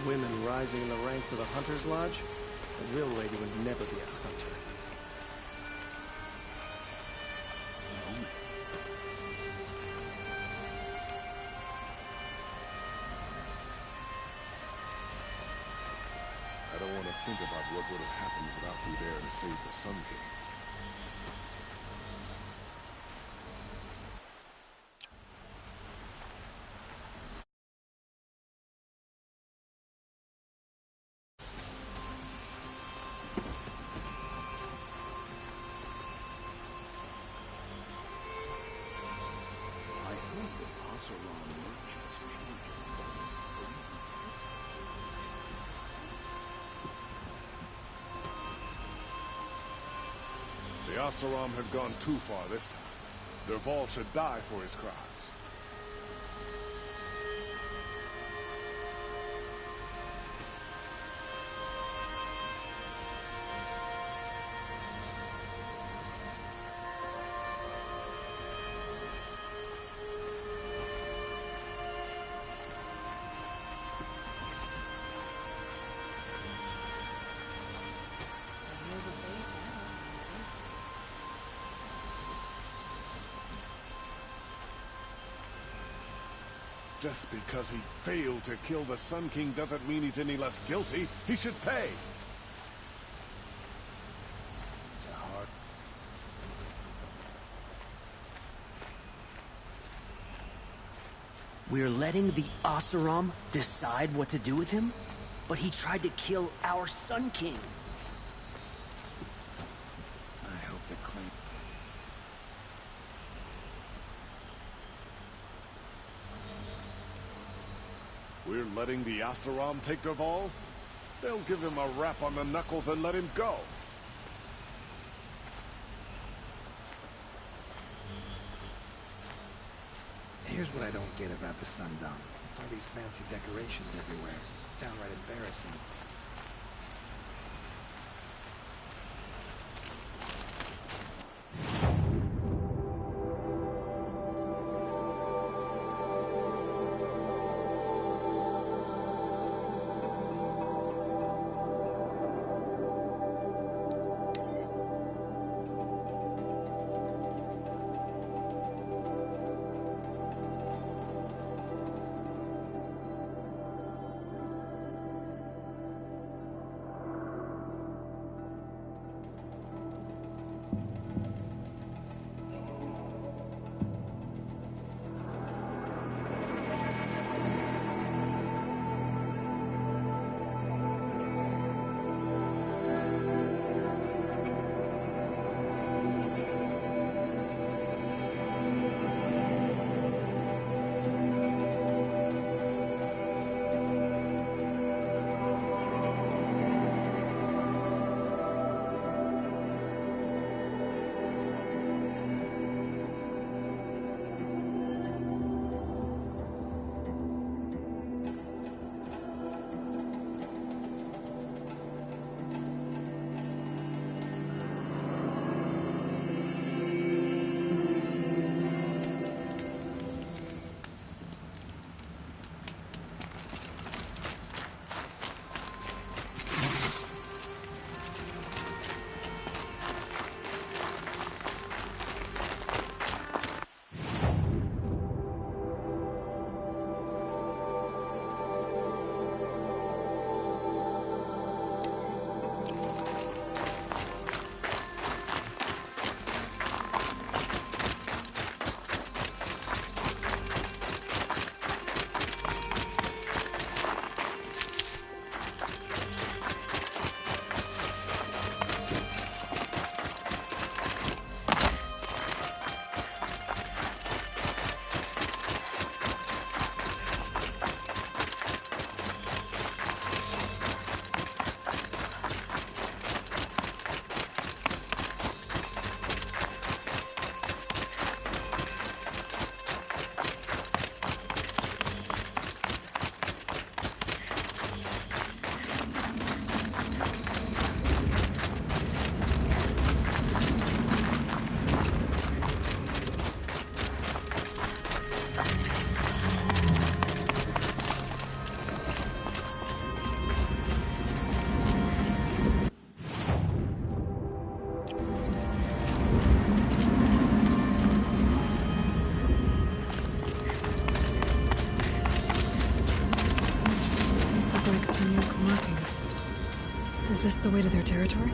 Women rising in the ranks of the Hunter's Lodge? A real lady would never be a hunter. I don't want to think about what would have happened without you there to save the Sun King. The Asaram have gone too far this time. Dervahl should die for his crimes. Just because he failed to kill the Sun King doesn't mean he's any less guilty. He should pay. We're letting the Asaram decide what to do with him? But he tried to kill our Sun King. I hope the claim... We're letting the Asaram take Dervahl? They'll give him a rap on the knuckles and let him go. Here's what I don't get about the Sundom. All these fancy decorations everywhere. It's downright embarrassing. like Banuk markings. Is this the way to their territory?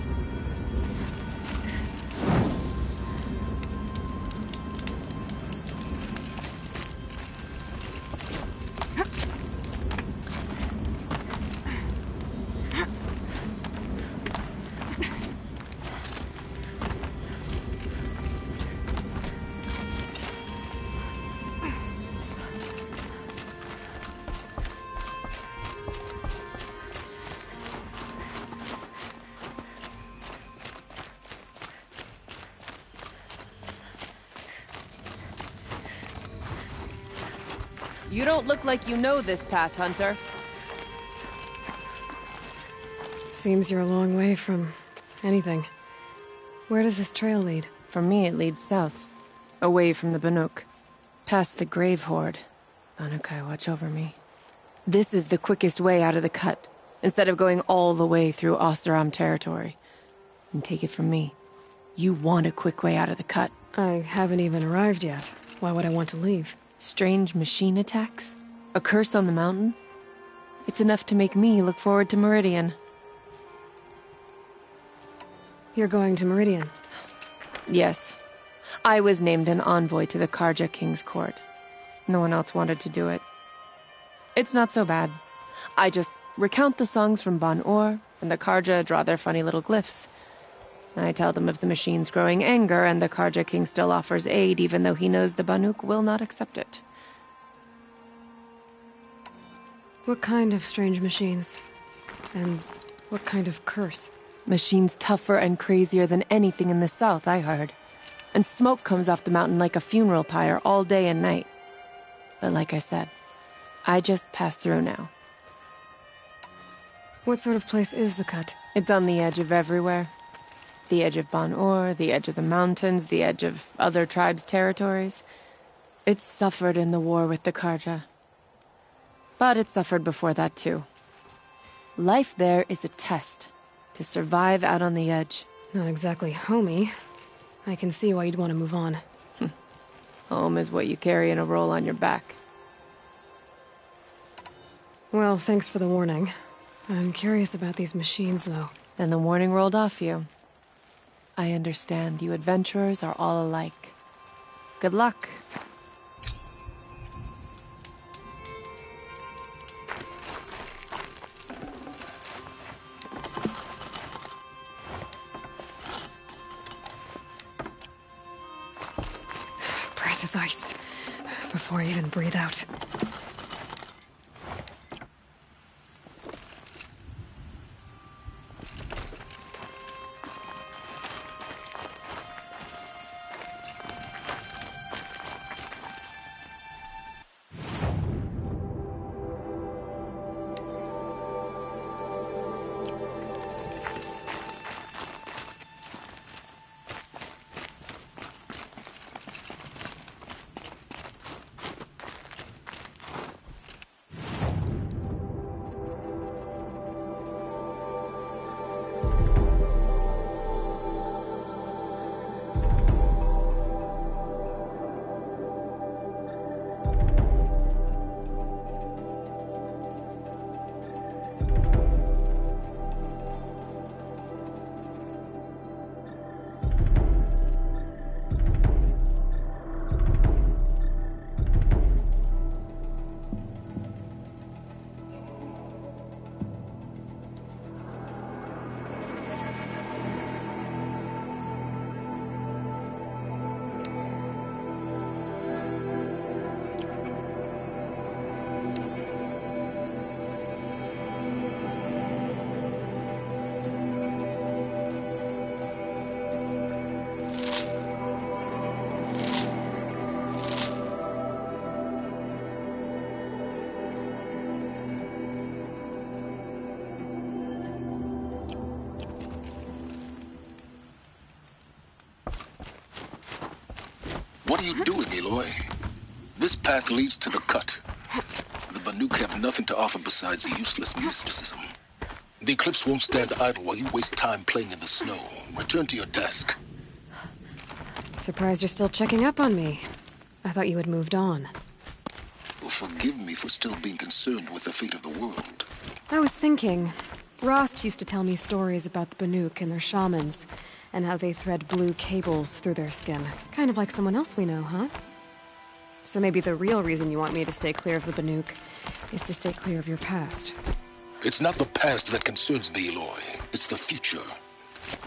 You don't look like you know this path, Hunter. Seems you're a long way from anything. Where does this trail lead? For me, it leads south. Away from the Banuk. Past the Grave Horde. Anukai, watch over me. This is the quickest way out of the cut, instead of going all the way through Oseram territory. And take it from me, you want a quick way out of the cut. I haven't even arrived yet. Why would I want to leave? Strange machine attacks? A curse on the mountain? It's enough to make me look forward to Meridian. You're going to Meridian? Yes. I was named an envoy to the Karja King's court. No one else wanted to do it. It's not so bad. I just recount the songs from Ban-Or, and the Karja draw their funny little glyphs. I tell them of the machine's growing anger, and the Karja King still offers aid, even though he knows the Banuk will not accept it. What kind of strange machines? And what kind of curse? Machines tougher and crazier than anything in the south, I heard. And smoke comes off the mountain like a funeral pyre all day and night. But like I said, I just passed through now. What sort of place is the cut? It's on the edge of everywhere. The edge of Ban-Or, the edge of the mountains, the edge of other tribes' territories. It suffered in the war with the Karja. But it suffered before that too. Life there is a test to survive out on the edge. Not exactly homey. I can see why you'd want to move on. Home is what you carry in a roll on your back. Well, thanks for the warning. I'm curious about these machines, though. Then the warning rolled off you. I understand. You adventurers are all alike. Good luck. Breath is ice. Before I even breathe out. What are you doing, Aloy? This path leads to the cut. The Banuk have nothing to offer besides useless mysticism. The Eclipse won't stand idle while you waste time playing in the snow. Return to your desk. Surprised you're still checking up on me. I thought you had moved on. Well, forgive me for still being concerned with the fate of the world. I was thinking, Rost used to tell me stories about the Banuk and their shamans, and how they thread blue cables through their skin. Kind of like someone else we know, huh? So maybe the real reason you want me to stay clear of the Banuk is to stay clear of your past. It's not the past that concerns me, Eloy. It's the future,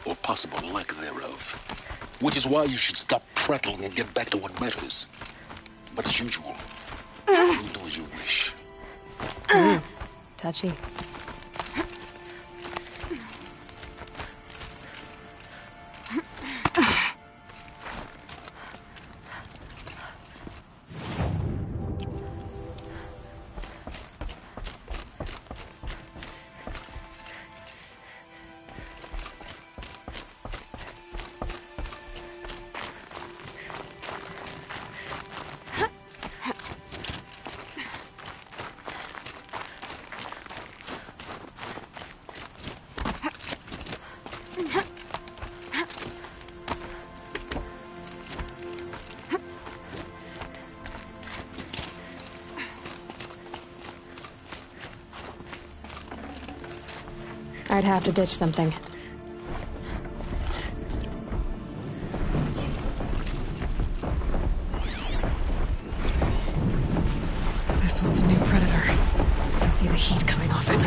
or possible lack thereof. Which is why you should stop prattling and get back to what matters. But as usual, you do as you wish. Touchy. I'd have to ditch something. This one's a new predator. I can see the heat coming off it.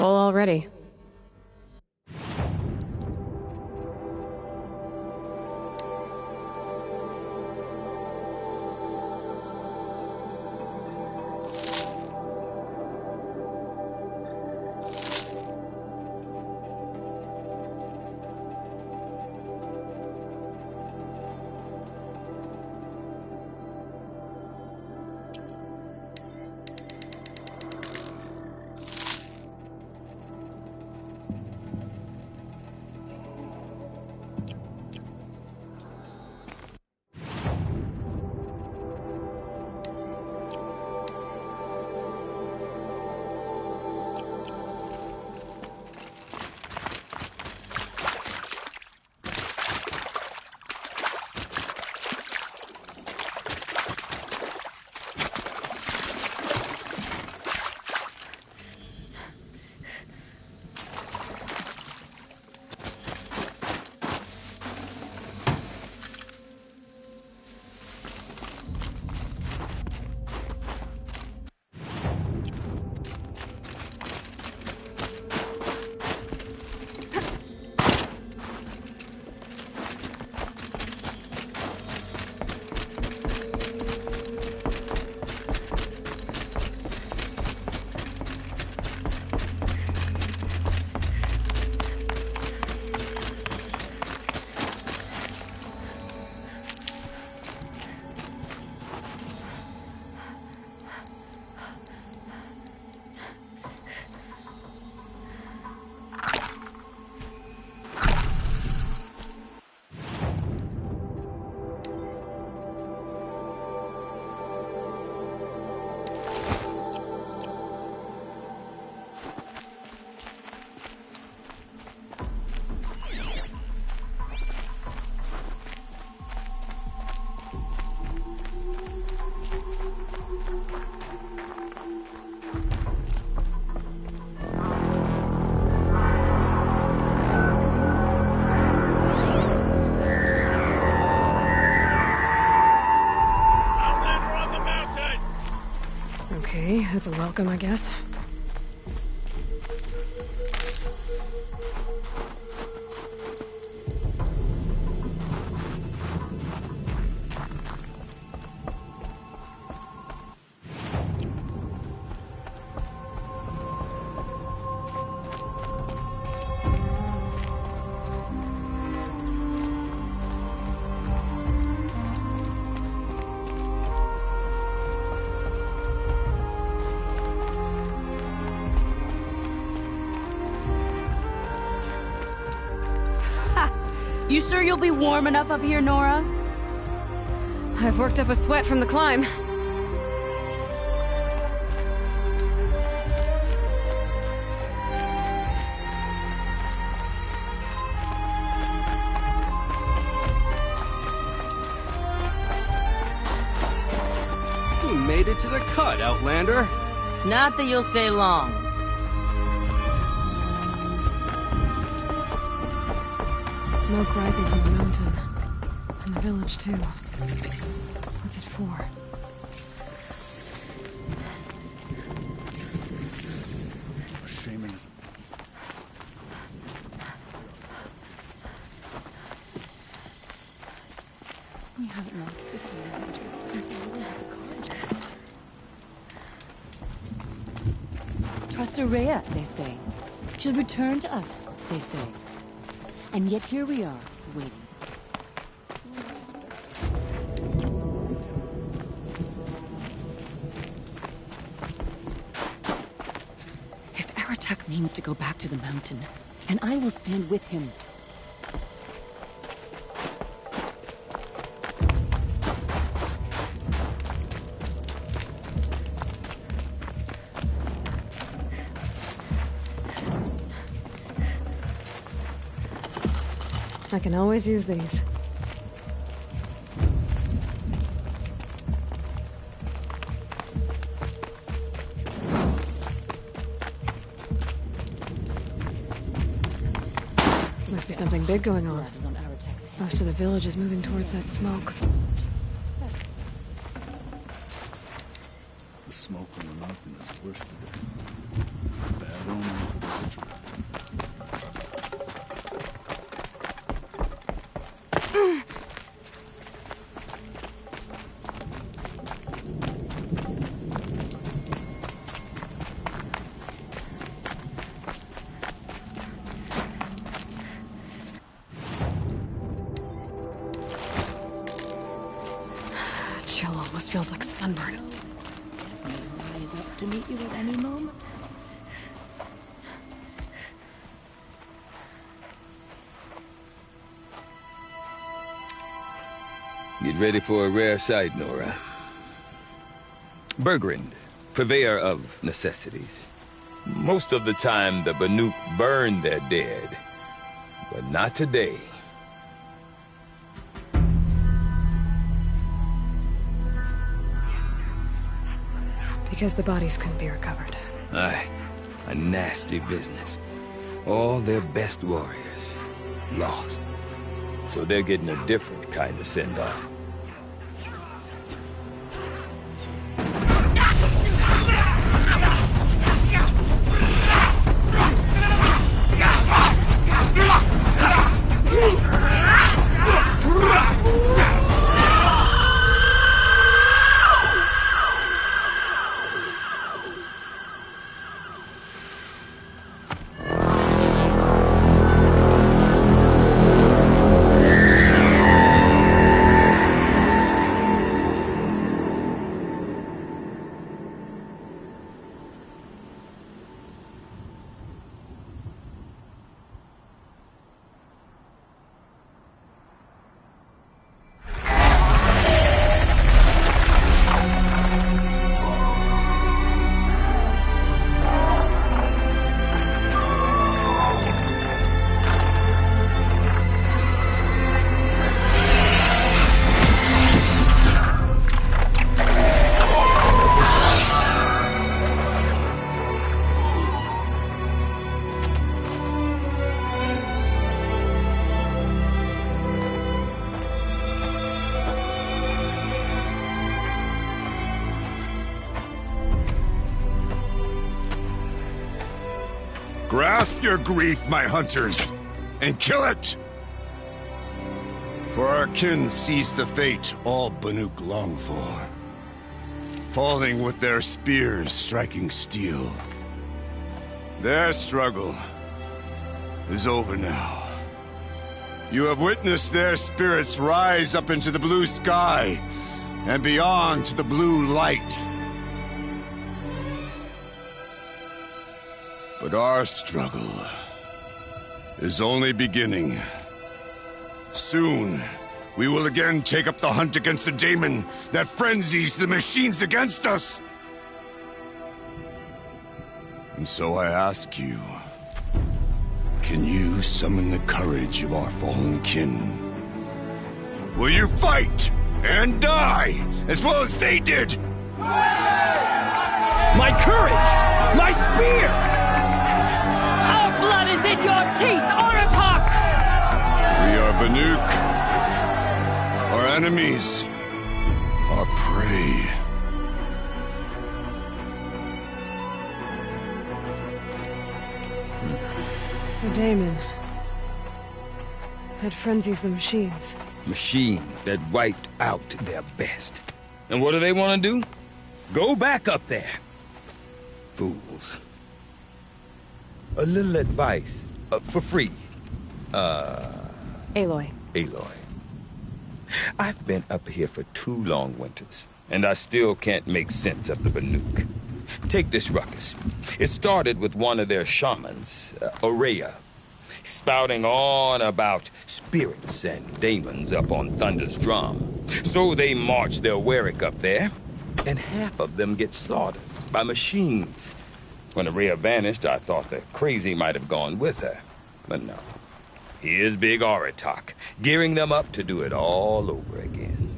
full already. Okay, that's a welcome, I guess. You sure you'll be warm enough up here, Nora? I've worked up a sweat from the climb. You made it to the cut, Outlander. Not that you'll stay long. Smoke rising from the mountain. And the village, too. What's it for? Shamanism. We haven't lost the hunters since the war with the Carja. Trust Araya, they say. She'll return to us, they say. And yet here we are, waiting. If Aratak means to go back to the mountain, then I will stand with him. I can always use these. Must be something big going on. Most of the village is moving towards that smoke. The smoke on the mountain is worse today. Bad omen for the ritual. Chill almost feels like sunburn. Rise up to meet you at any moment. Get ready for a rare sight, Nora. Bergrind, purveyor of necessities. Most of the time, the Banuk burn their dead. But not today. Because the bodies couldn't be recovered. Aye, a nasty business. All their best warriors lost. So they're getting a different kind of send-off. Grasp your grief, my hunters, and kill it! For our kin sees the fate all Banuk long for. Falling with their spears striking steel. Their struggle is over now. You have witnessed their spirits rise up into the blue sky and beyond to the blue light. But our struggle is only beginning. Soon, we will again take up the hunt against the daemon that frenzies the machines against us. And so I ask you, can you summon the courage of our fallen kin? Will you fight and die as well as they did? My courage! My spear! Our blood is in your teeth, Oratok! We are Banuk. Our enemies are prey. The daemon had frenzies the machines. Machines that wiped out their best. And what do they want to do? Go back up there. Fools. A little advice, for free. Aloy. Aloy. I've been up here for 2 long winters, and I still can't make sense of the Banuk. Take this ruckus. It started with one of their shamans, Aurea, spouting on about spirits and demons up on Thunder's drum. So they march their Warwick up there, and half of them get slaughtered by machines. When Aurea vanished, I thought the crazy might have gone with her. But no. Here's Big Oratok, gearing them up to do it all over again.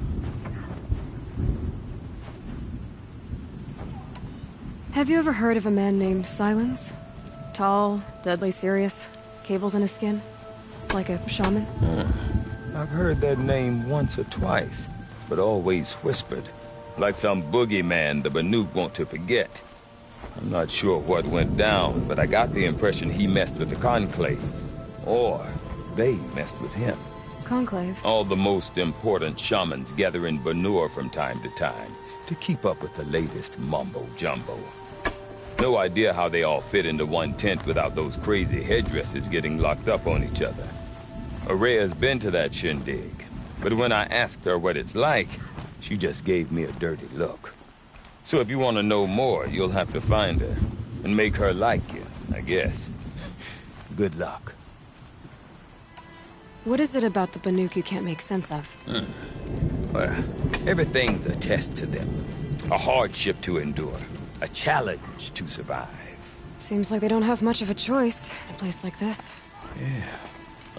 Have you ever heard of a man named Silence? Tall, deadly serious, cables in his skin? Like a shaman? I've heard that name once or twice, but always whispered. Like some boogeyman the Banuk want to forget. I'm not sure what went down, but I got the impression he messed with the Conclave. Or they messed with him. Conclave? All the most important shamans gather in Banur from time to time to keep up with the latest mumbo-jumbo. No idea how they all fit into one tent without those crazy headdresses getting locked up on each other. Araya's been to that shindig, but when I asked her what it's like, she just gave me a dirty look. So if you want to know more, you'll have to find her and make her like you, I guess. Good luck. What is it about the Banuk you can't make sense of? Well, everything's a test to them. A hardship to endure. A challenge to survive. Seems like they don't have much of a choice in a place like this. Yeah.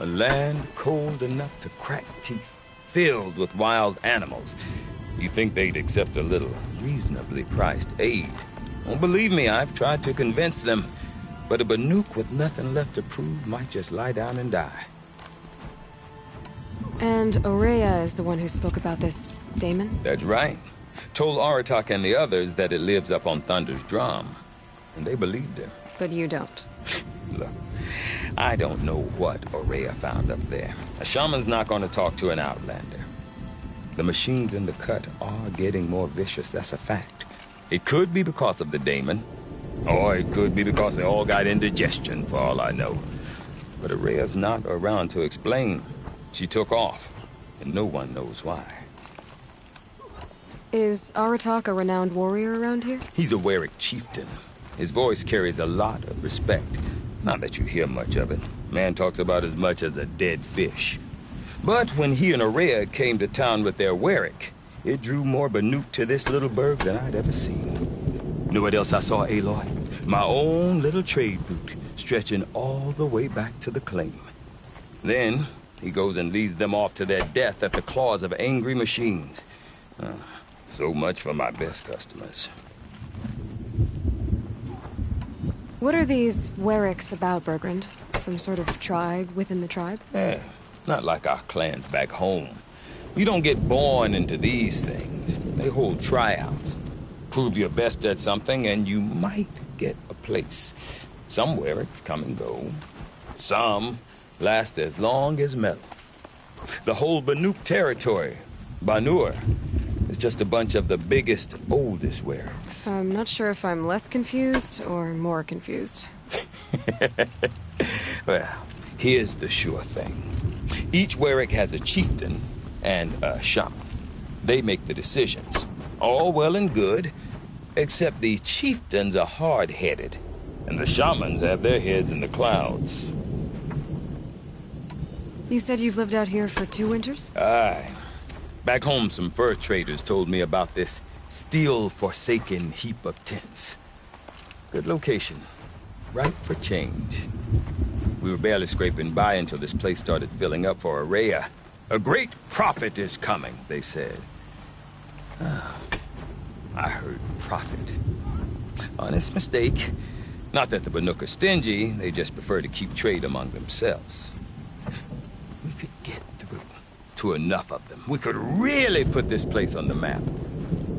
A land cold enough to crack teeth, filled with wild animals. You think they'd accept a little reasonably priced aid? Don't believe me, I've tried to convince them. But a Banuk with nothing left to prove might just lie down and die. And Aurea is the one who spoke about this daemon? That's right. Told Aratak and the others that it lives up on Thunder's drum. And they believed him. But you don't. Look, I don't know what Aurea found up there. A shaman's not going to talk to an outlander. The machines in the cut are getting more vicious, that's a fact. It could be because of the daemon, or it could be because they all got indigestion, for all I know. But Aurea's not around to explain. She took off, and no one knows why. Is Aratak a renowned warrior around here? He's a Werik chieftain. His voice carries a lot of respect. Not that you hear much of it. Man talks about as much as a dead fish. But when he and Aurea came to town with their Werik, it drew more Banuk to this little burg than I'd ever seen. You know what else I saw, Aloy? My own little trade route, stretching all the way back to the claim. Then, he goes and leads them off to their death at the claws of angry machines. So much for my best customers. What are these Weriks about, Bergrand? Some sort of tribe within the tribe? Yeah, not like our clans back home. You don't get born into these things. They hold tryouts. Prove your best at something and you might get a place. Some Weriks come and go. Some last as long as metal. The whole Banuk territory, Banur, is just a bunch of the biggest, oldest Weriks. I'm not sure if I'm less confused or more confused. Well, here's the sure thing. Each Werik has a chieftain and a shaman. They make the decisions. All well and good, except the chieftains are hard-headed, and the shamans have their heads in the clouds. You said you've lived out here for 2 winters? Aye. Back home, some fur traders told me about this steel-forsaken heap of tents. Good location. Right for change. We were barely scraping by until this place started filling up for Aurea. A great prophet is coming, they said. I heard prophet. Honest mistake. Not that the Banuk are stingy, they just prefer to keep trade among themselves. We could get through to enough of them. We could really put this place on the map.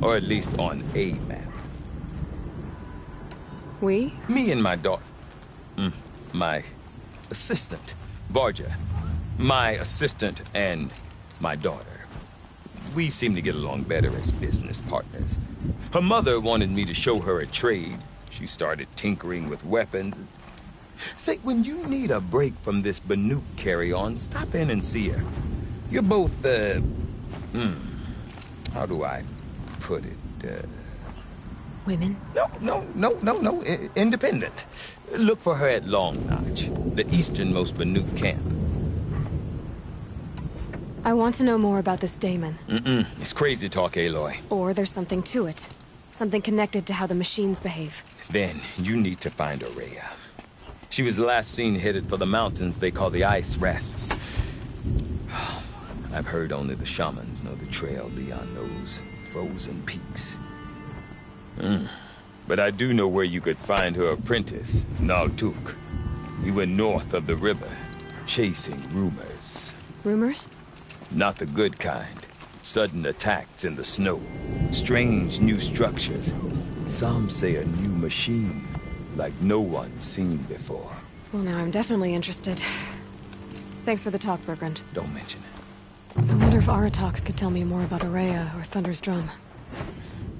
Or at least on a map. We? Me and my daughter. My assistant, Varja. My assistant and my daughter. We seem to get along better as business partners. Her mother wanted me to show her a trade. She started tinkering with weapons. Say, when you need a break from this Banuk carry-on, stop in and see her. You're both, how do I put it, Women? No, independent. Look for her at Long Notch, the easternmost Banuk camp. I want to know more about this daemon. It's crazy talk, Aloy. Or there's something to it. Something connected to how the machines behave. Then you need to find Aurea. She was last seen headed for the mountains they call the Ice Rafts. I've heard only the shamans know the trail beyond those frozen peaks. But I do know where you could find her apprentice, Naltuk. He went north of the river, chasing rumors. Rumors? Not the good kind. Sudden attacks in the snow. Strange new structures. Some say a new machine, like no one's seen before. Well, now I'm definitely interested. Thanks for the talk, Bergrand. Don't mention it. I wonder if Aratak could tell me more about Araya or Thunder's drum.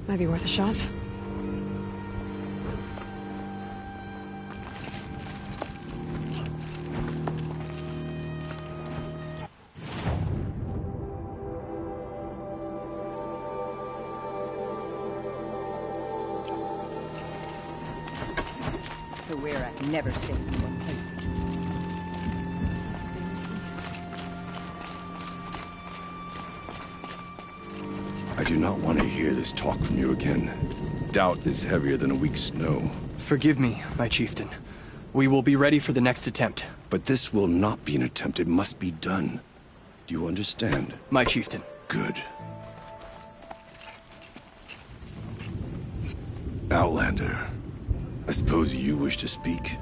Might be worth a shot. The Werak never stays in one place for too long. I do not want to hear this talk from you again. Doubt is heavier than a week's snow. Forgive me, my chieftain. We will be ready for the next attempt. But this will not be an attempt. It must be done. Do you understand? My chieftain. Good. Outlander. I suppose you wish to speak?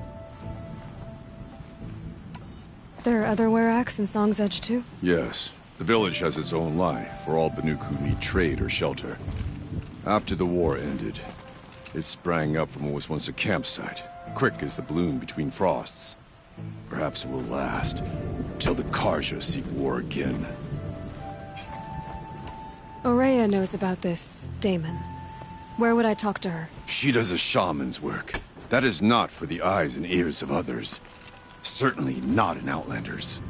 There are other Weraks in Song's Edge too? Yes. The village has its own life for all Banuk who need trade or shelter. After the war ended, it sprang up from what was once a campsite, quick as the bloom between frosts. Perhaps it will last, till the Karja seek war again. Oraya knows about this Damon. Where would I talk to her? She does a shaman's work. That is not for the eyes and ears of others. Certainly not an Outlander's.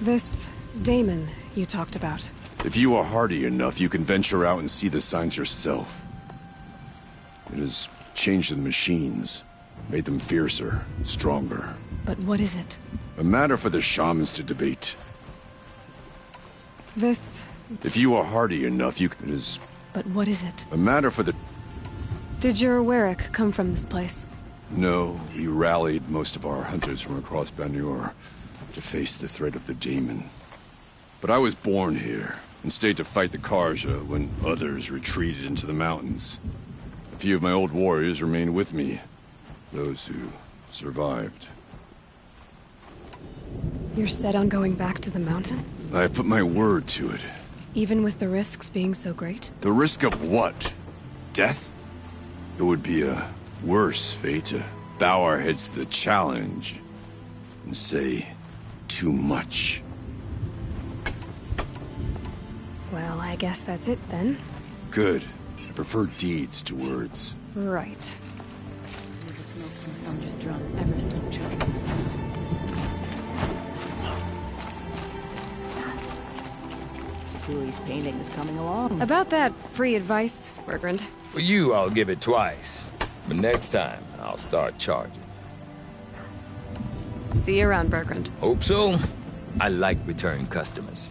This Damon you talked about. If you are hardy enough, you can venture out and see the signs yourself. It has changed the machines, made them fiercer, stronger. But what is it? A matter for the shamans to debate. This... If you are hardy enough, you can... It is... But what is it? a matter for the... Did your Werak come from this place? No, we rallied most of our hunters from across Banur to face the threat of the Daemon. But I was born here, and stayed to fight the Karja when others retreated into the mountains. A few of my old warriors remained with me, those who survived. You're set on going back to the mountain? I have put my word to it. Even with the risks being so great? The risk of what? Death? It would be a worse fate to bow our heads to the challenge and say too much. Well, I guess that's it then. Good. I prefer deeds to words. Right. Will the smoke from Thunder's drum ever stop choking the sun? Cooley's painting is coming along. About that free advice, Bergrand. For you, I'll give it twice. But next time, I'll start charging. See you around, Bergrand. Hope so. I like return customers.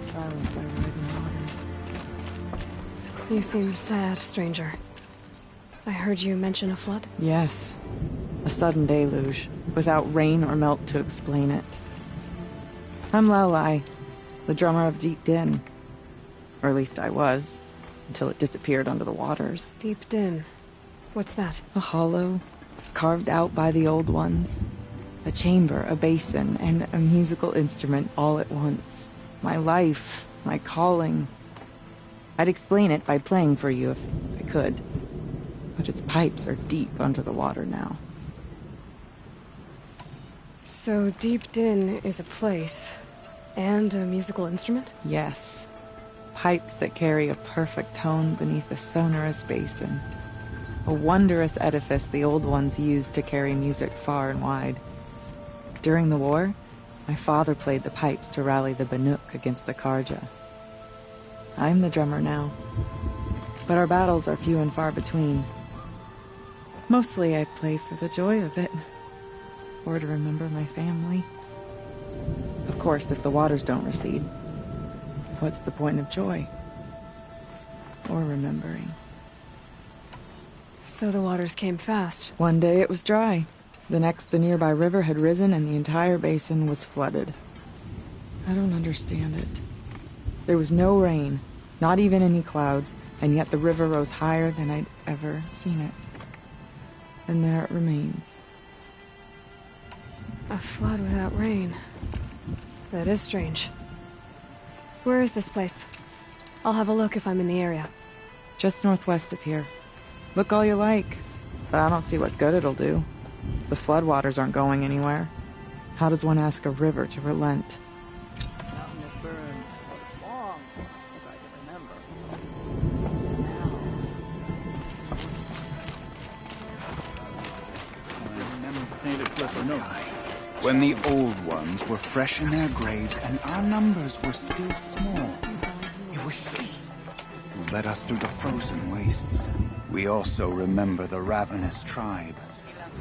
Silenced by rising waters. You seem sad, stranger. I heard you mention a flood? Yes. A sudden deluge, without rain or melt to explain it. I'm Lelai, the drummer of Deep Din. Or at least I was, until it disappeared under the waters. Deep Din. What's that? A hollow, carved out by the old ones. A chamber, a basin, and a musical instrument all at once. My life, my calling. I'd explain it by playing for you if I could. But its pipes are deep under the water now. So Deep Din is a place, and a musical instrument? Yes. Pipes that carry a perfect tone beneath a sonorous basin. A wondrous edifice the old ones used to carry music far and wide. During the war, my father played the pipes to rally the Banuk against the Karja. I'm the drummer now, but our battles are few and far between. Mostly I play for the joy of it, or to remember my family. Of course, if the waters don't recede, what's the point of joy? Or remembering? So the waters came fast. One day it was dry. The next, the nearby river had risen and the entire basin was flooded. I don't understand it. There was no rain, not even any clouds, and yet the river rose higher than I'd ever seen it. And there it remains. A flood without rain. That is strange. Where is this place? I'll have a look if I'm in the area. Just northwest of here. Look all you like, but I don't see what good it'll do. The floodwaters aren't going anywhere. How does one ask a river to relent? When the old ones were fresh in their graves and our numbers were still small, it was she who led us through the frozen wastes. We also remember the ravenous tribe,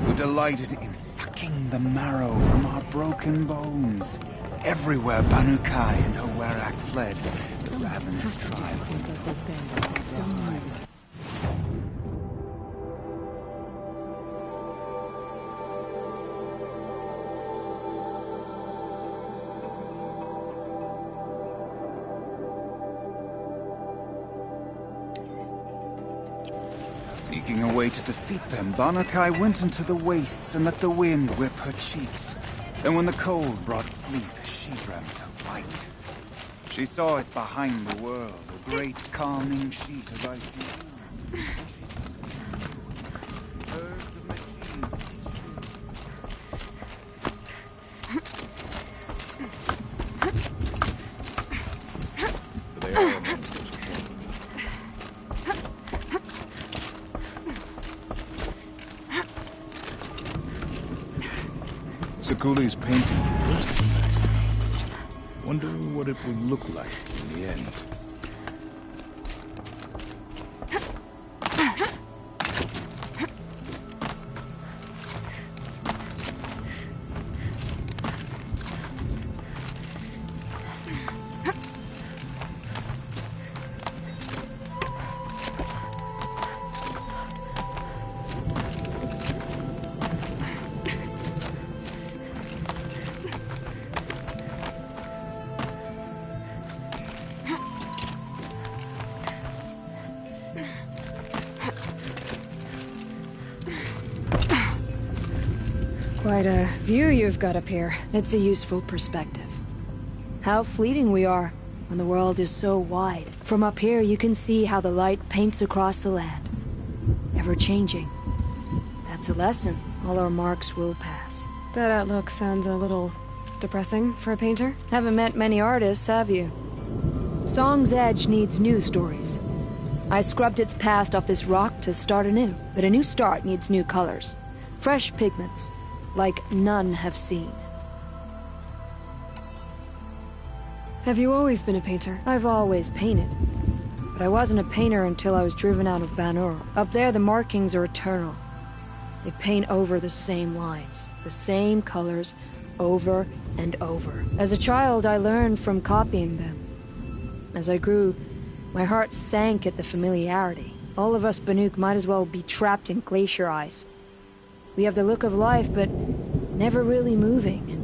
who delighted in sucking the marrow from our broken bones. Everywhere Banukai and her Werak fled, the ravenous tribe died. Seeking a way to defeat them, Banukai went into the wastes and let the wind whip her cheeks. Then when the cold brought sleep, she dreamt of light. She saw it behind the world, a great calming sheet of icy blue. Herds of machines Sakuli's painting verses, I see. Wonder what it would look like in the end. Quite a view you've got up here. It's a useful perspective. How fleeting we are when the world is so wide. From up here, you can see how the light paints across the land. Ever changing. That's a lesson. All our marks will pass. That outlook sounds a little depressing for a painter. Haven't met many artists, have you? Song's Edge needs new stories. I scrubbed its past off this rock to start anew, but a new start needs new colors. Fresh pigments, like none have seen. Have you always been a painter? I've always painted. But I wasn't a painter until I was driven out of Banur. Up there, the markings are eternal. They paint over the same lines, the same colors, over and over. As a child, I learned from copying them. As I grew, my heart sank at the familiarity. All of us Banuk might as well be trapped in glacier ice. We have the look of life, but never really moving.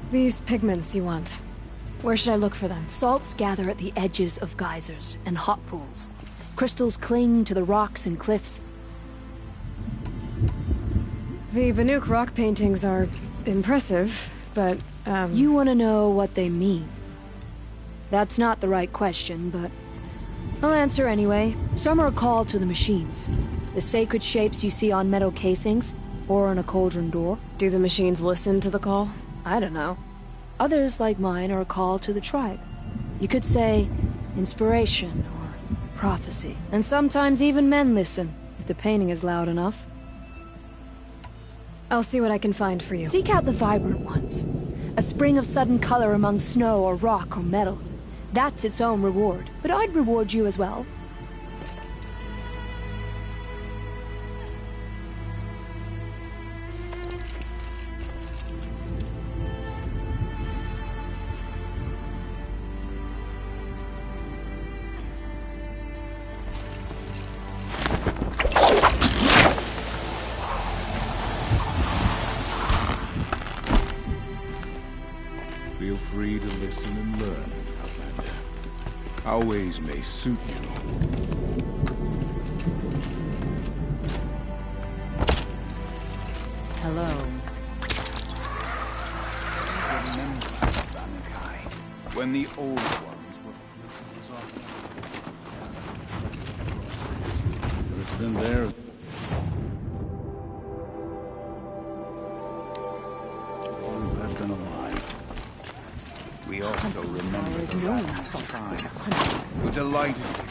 These pigments you want. Where should I look for them? Salts gather at the edges of geysers and hot pools. Crystals cling to the rocks and cliffs. The Banuk rock paintings are impressive, but, You want to know what they mean? That's not the right question, but I'll answer anyway. Some are called to the machines. The sacred shapes you see on metal casings, or on a cauldron door. Do the machines listen to the call? I don't know. Others, like mine, are a call to the tribe. You could say inspiration or prophecy. And sometimes even men listen, if the painting is loud enough. I'll see what I can find for you. Seek out the vibrant ones. A spring of sudden color among snow or rock or metal. That's its own reward. But I'd reward you as well. Feel free to listen and learn, Outlander. Our ways may suit you. Hello. Remember, Banakai, when the old ones were It's been there. I've been alive. We also remember the last time who delighted in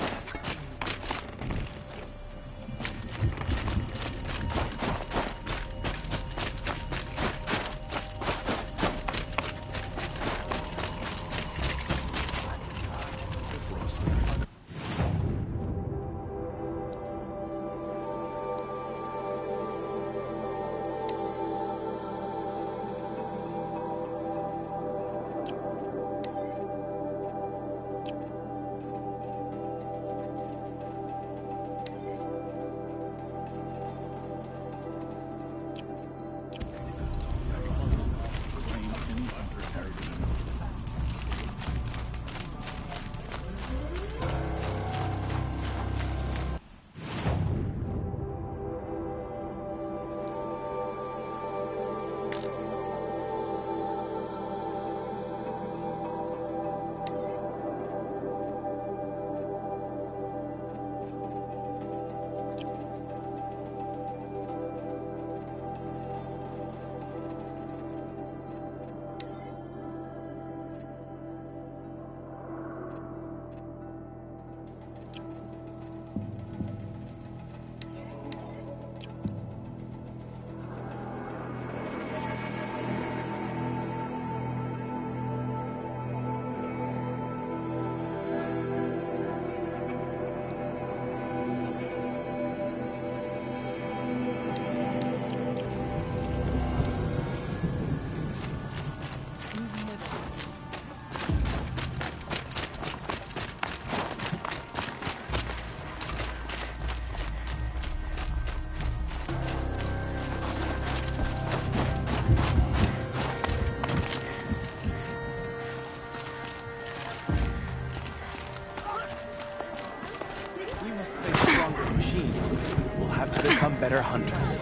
become better hunters.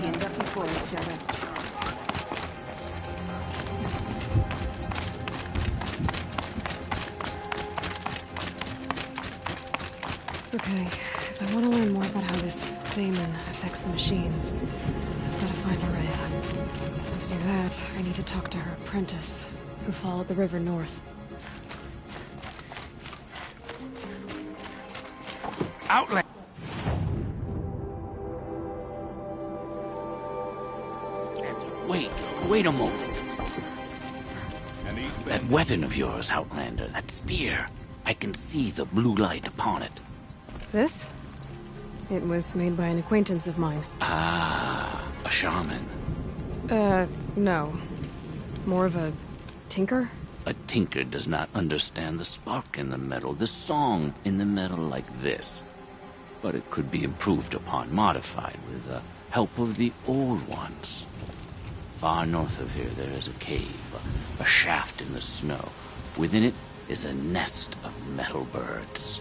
Hands up before each other. Okay, if I want to learn more about how this daemon affects the machines, I've got to find Araya. To do that, I need to talk to her apprentice, who followed the river north. Outlet! Wait a moment. That weapon of yours, Outlander, that spear. I can see the blue light upon it. This? It was made by an acquaintance of mine. Ah, a shaman. No. More of a tinker? A tinker does not understand the spark in the metal, the song in the metal like this. But it could be improved upon, modified with the help of the old ones. Far north of here there is a cave, a shaft in the snow. Within it is a nest of metal birds.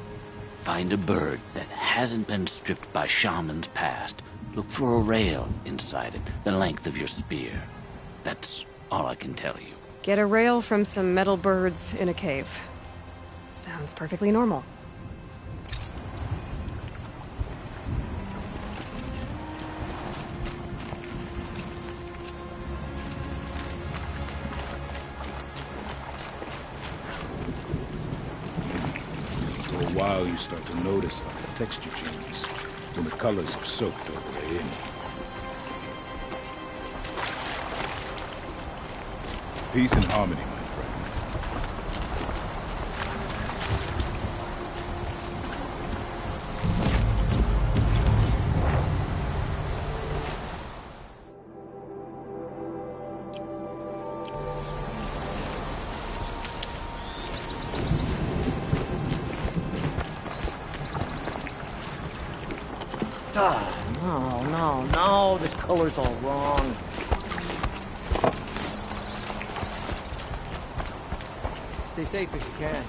Find a bird that hasn't been stripped by shamans past. Look for a rail inside it, the length of your spear. That's all I can tell you. Get a rail from some metal birds in a cave. Sounds perfectly normal. For a while, you start to notice how the texture changes when the colors have soaked all the way in. Peace and harmony, my friend. No, this color's all wrong. Stay safe if you can.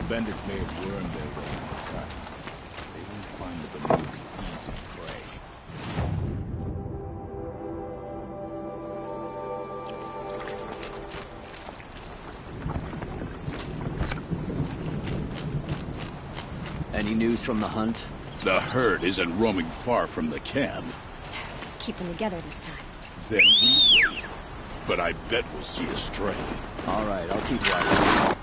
Bandits may have wormed their way in the cut. They won't find the Banuki easy prey. Any news from the hunt? The herd isn't roaming far from the camp. Keep them together this time. Then we wait. But I bet we'll see a stray. All right, I'll keep watching.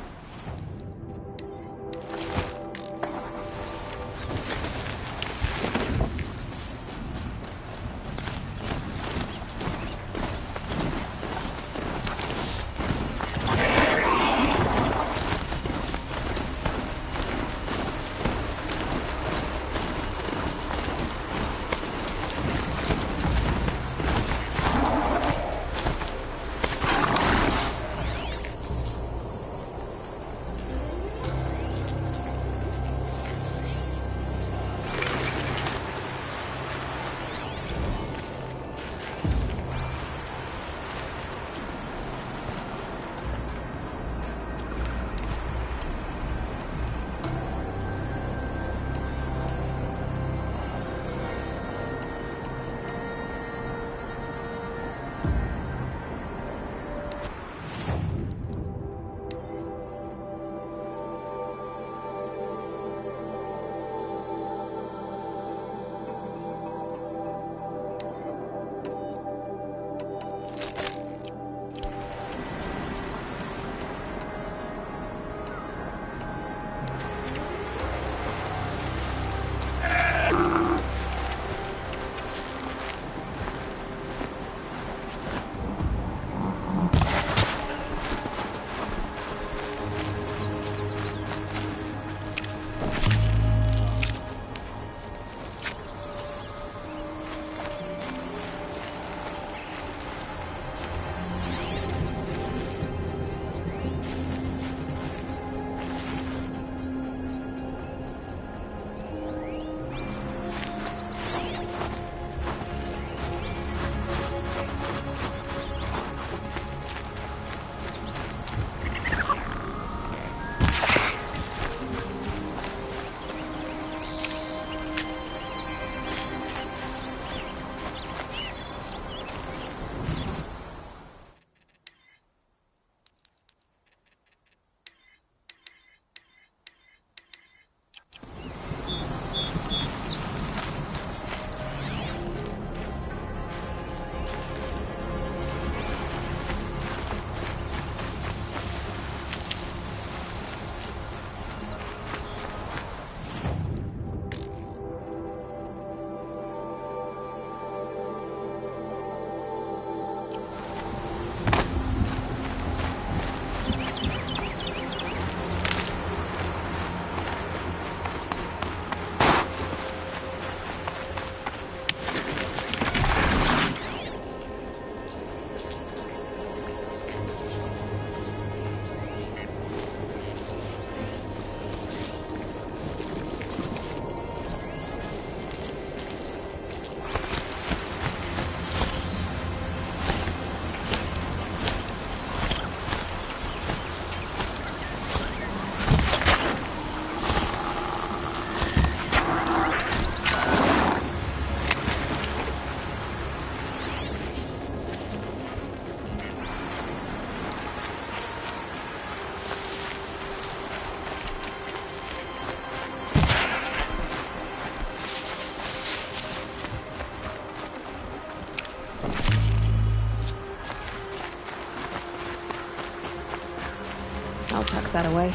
I'll tuck that away.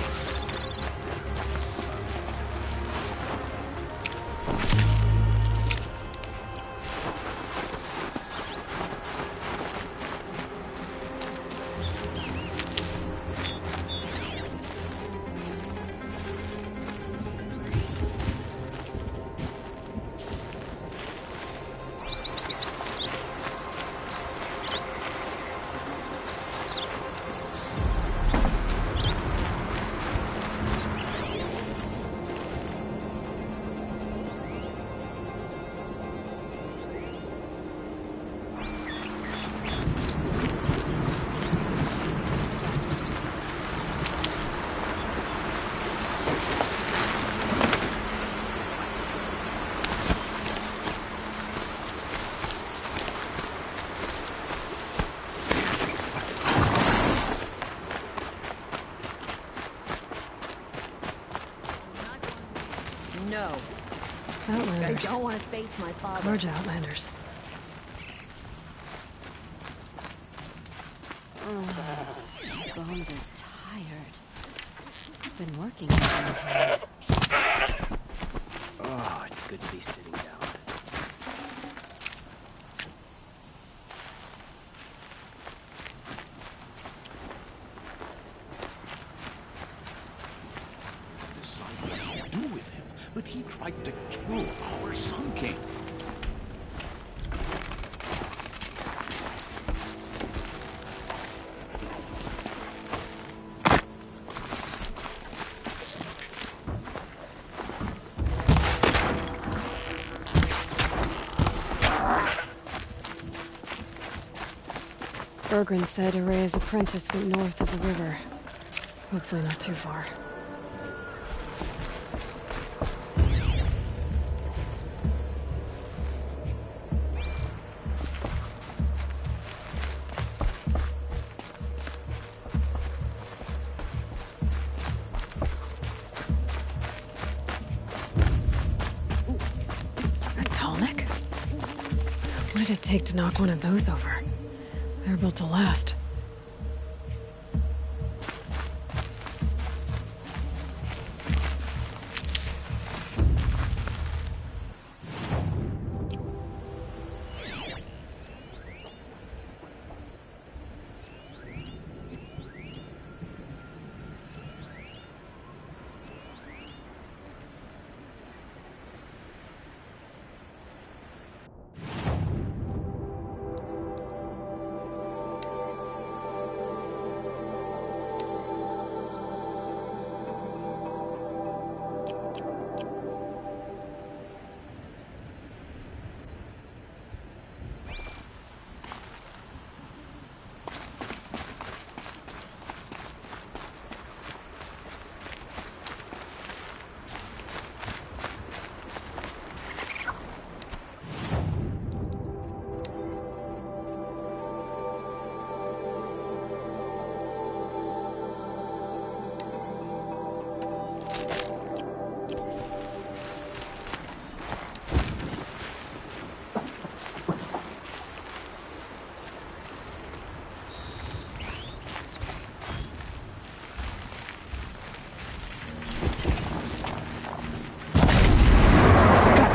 No. Outlanders. I don't want to face my father. Large outlanders. My bones are tired. I've been working all day. Oh, it's good to be sitting down. Decide what to do with him, but he tried to kill our Sun King. Bergren said Araya's apprentice went north of the river. Hopefully not too far. What'd it take to knock one of those over? They're built to last.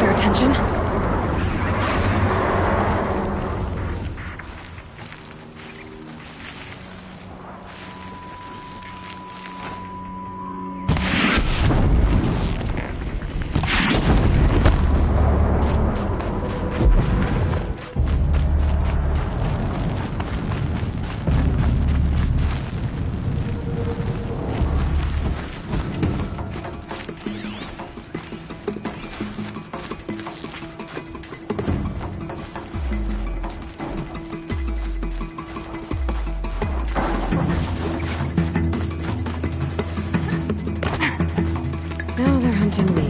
Attention. Now they're hunting me.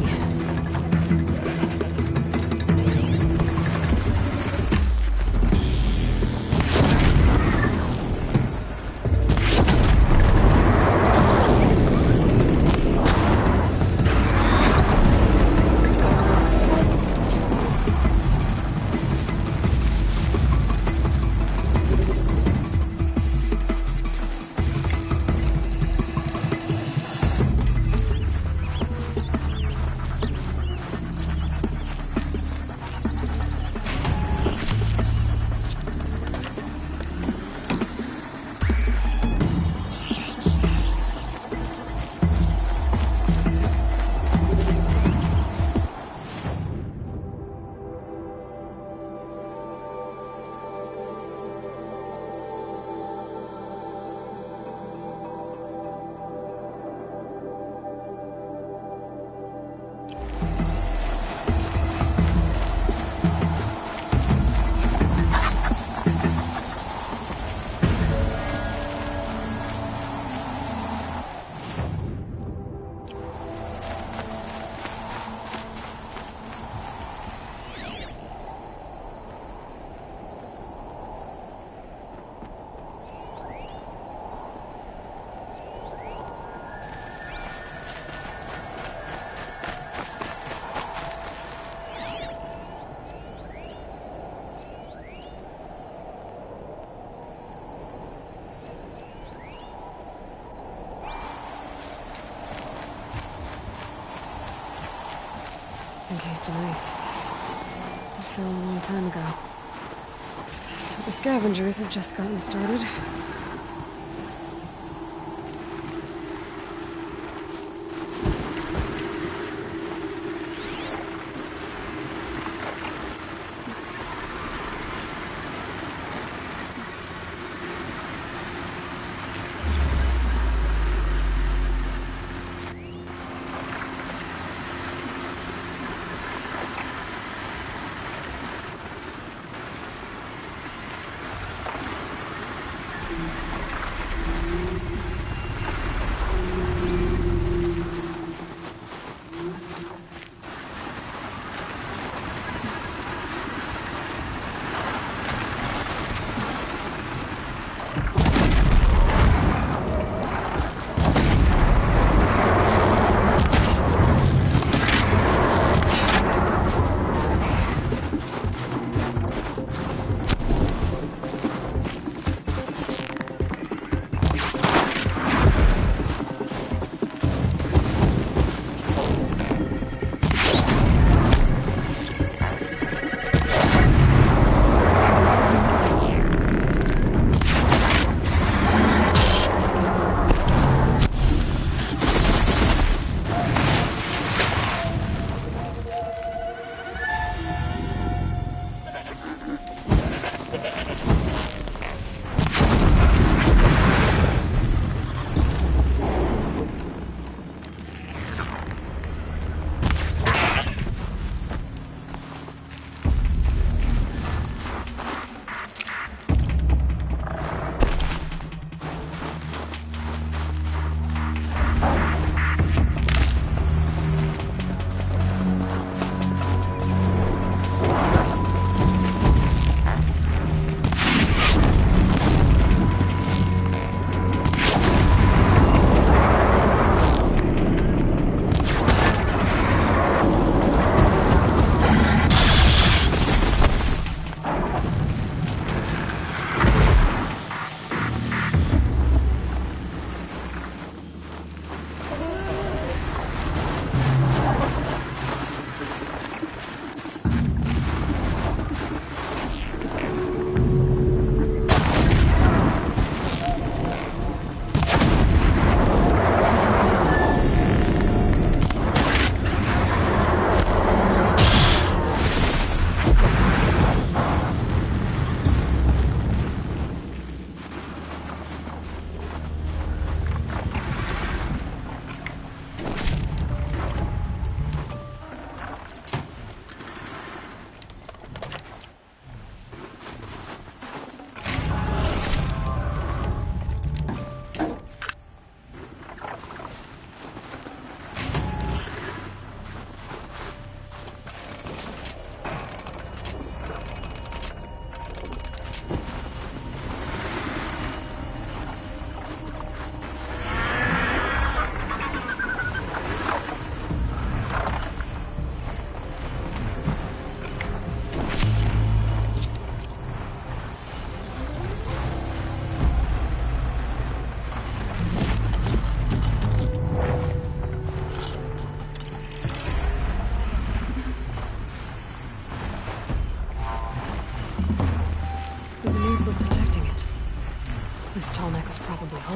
Encased in ice. It fell a long time ago. The scavengers have just gotten started.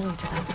joy to them.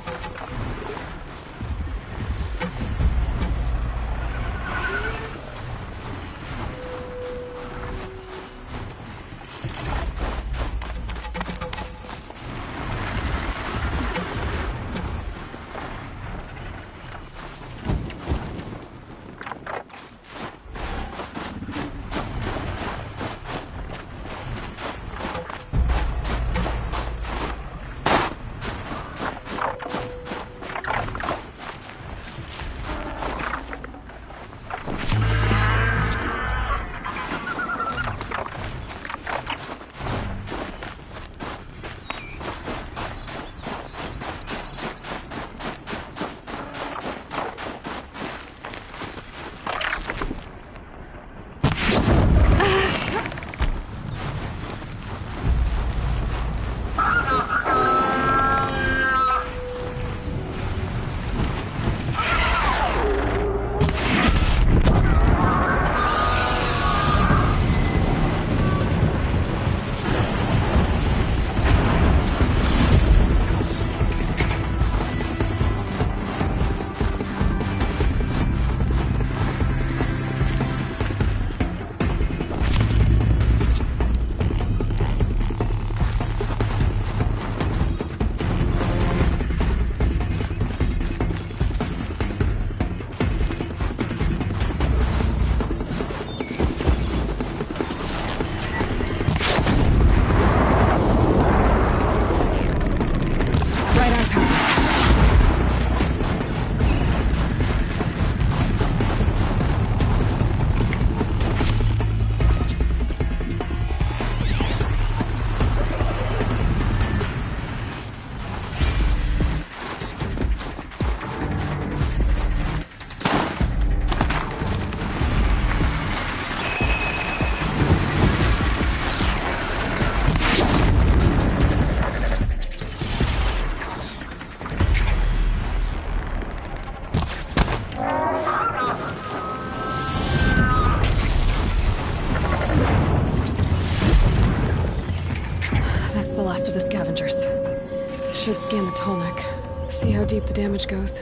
Should scan the Tallneck. See how deep the damage goes.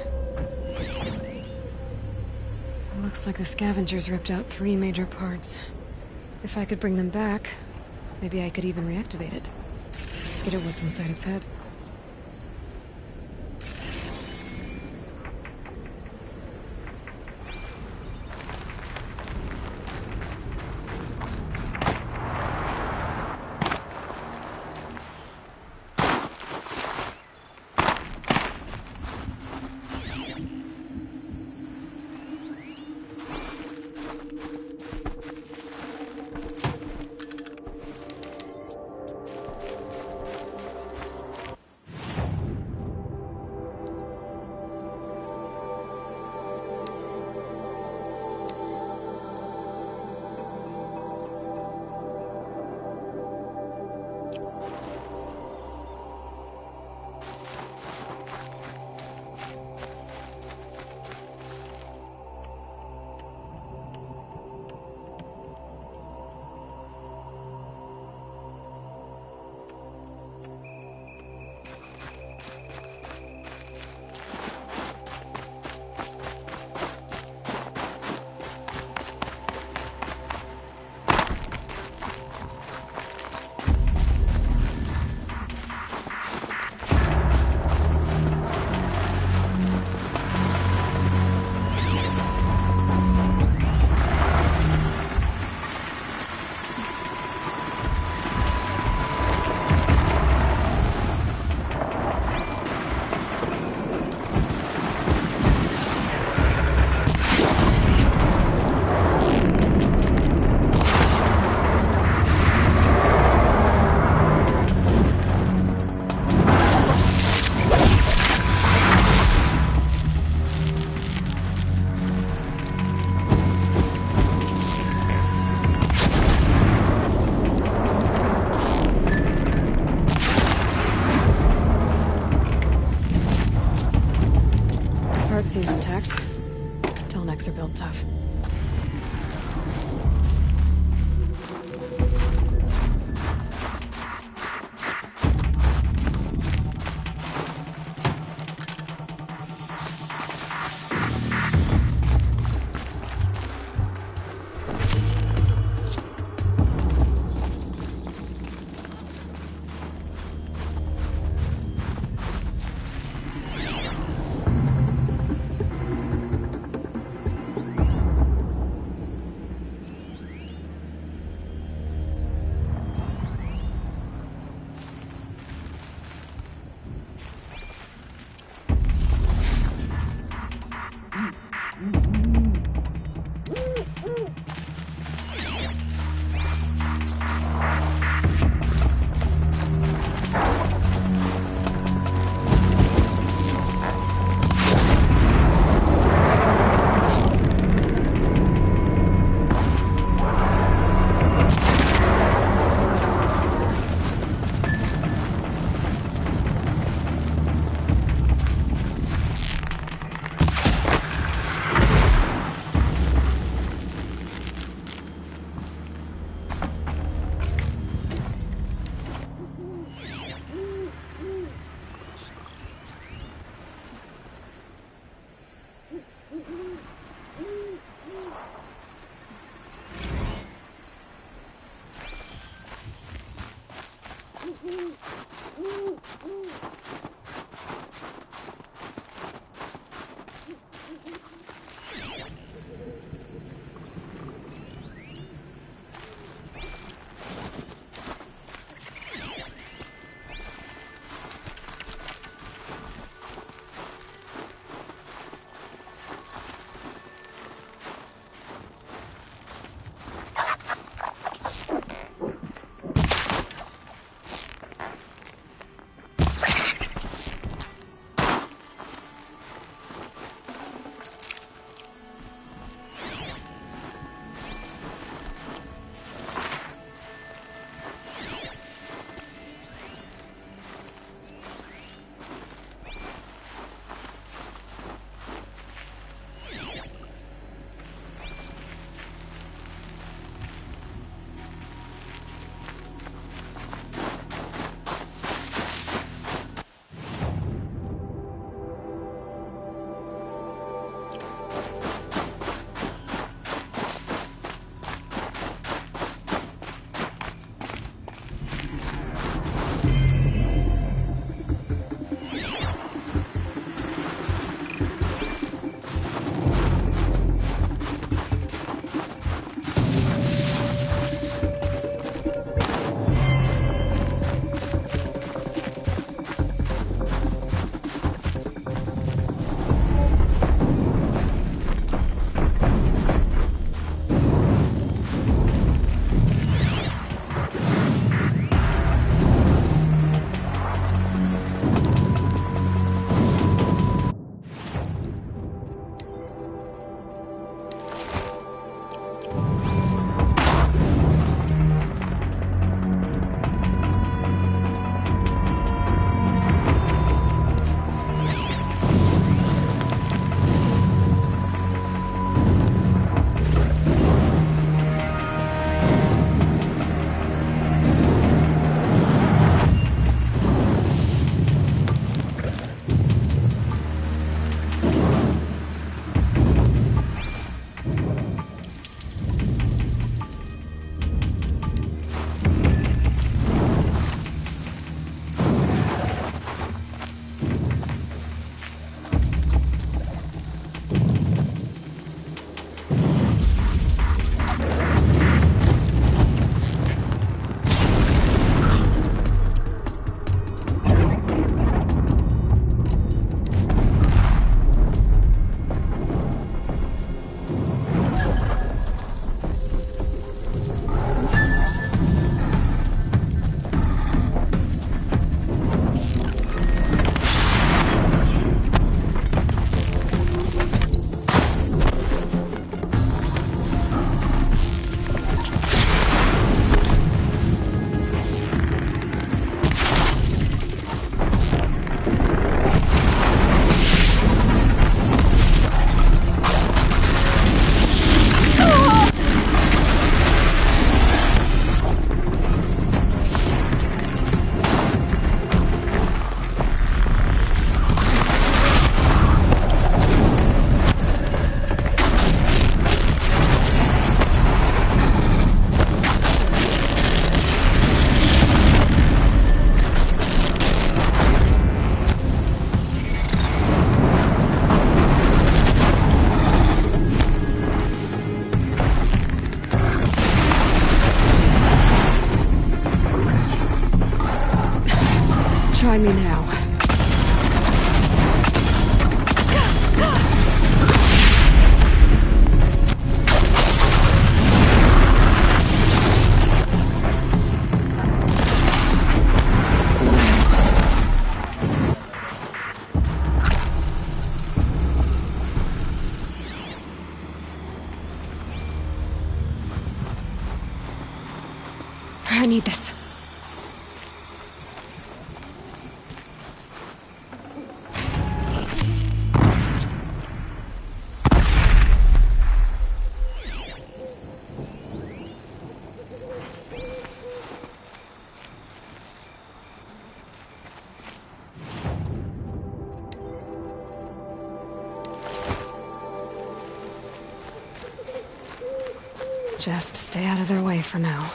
Looks like the scavengers ripped out 3 major parts. If I could bring them back, maybe I could even reactivate it. Get at what's inside its head. Seems intact. Tallnecks are built tough. find me now. I need this. Just stay out of their way for now.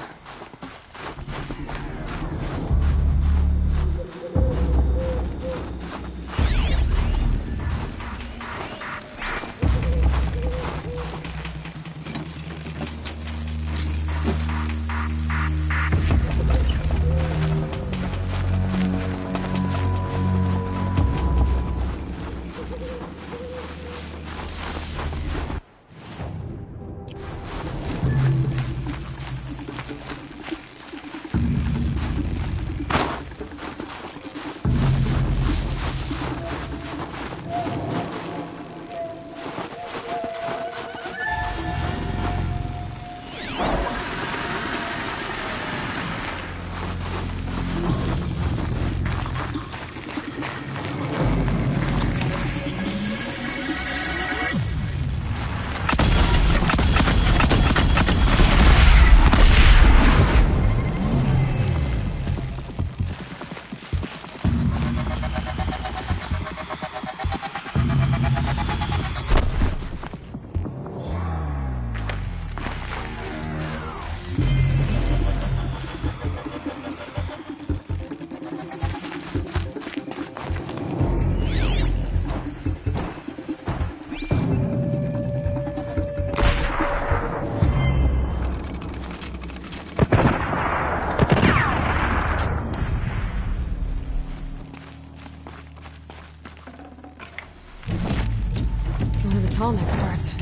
Tall next parts.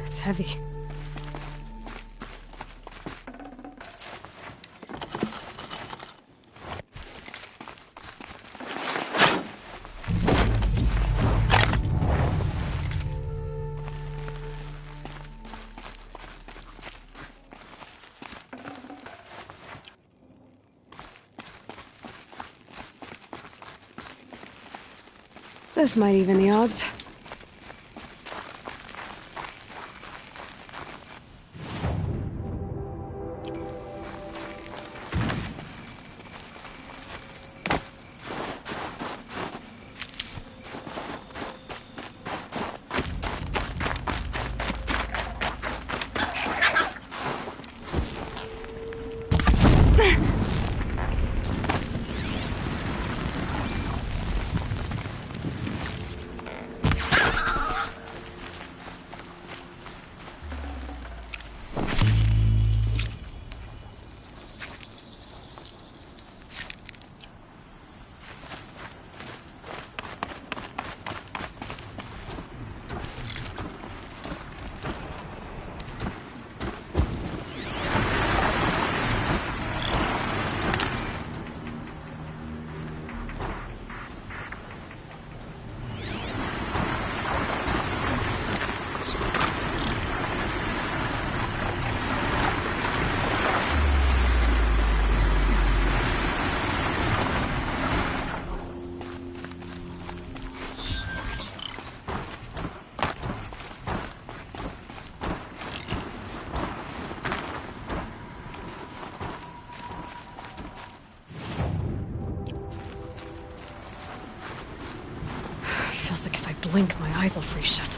It's heavy. This might even the odds. Feels like if I blink, my eyes will freeze shut.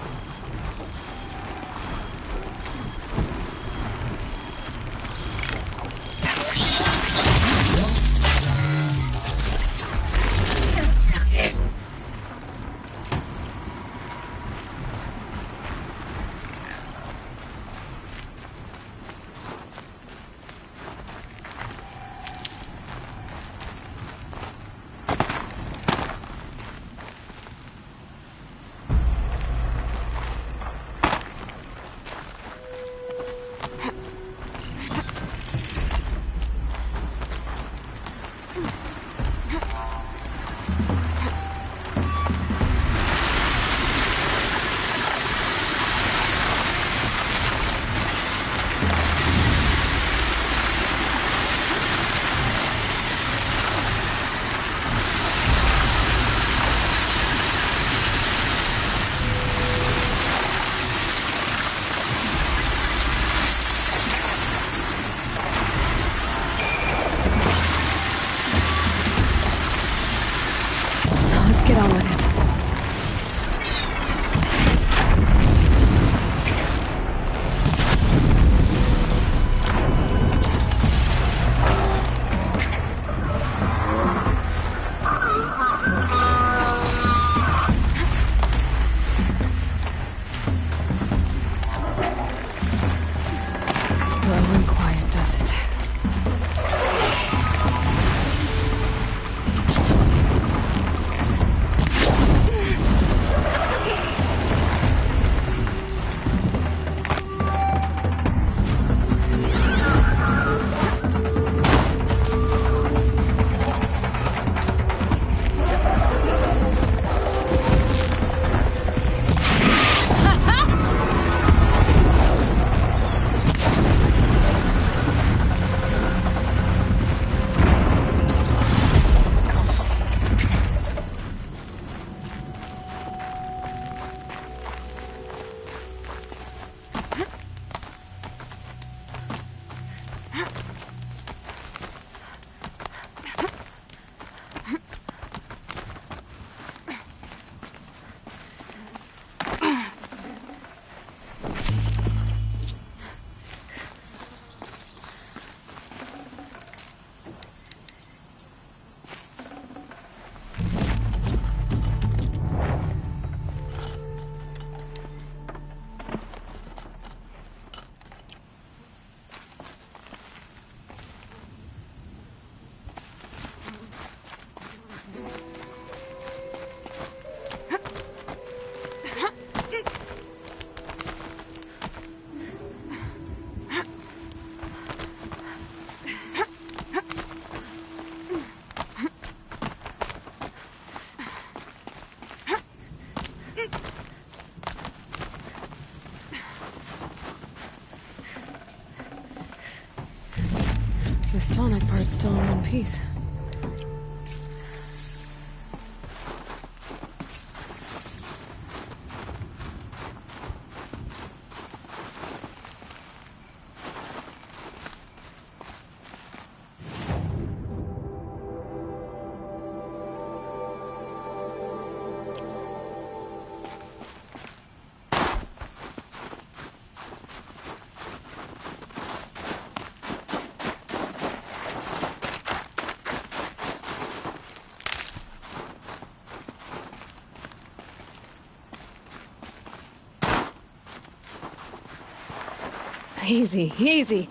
This tonic part's still in one piece. Easy, easy.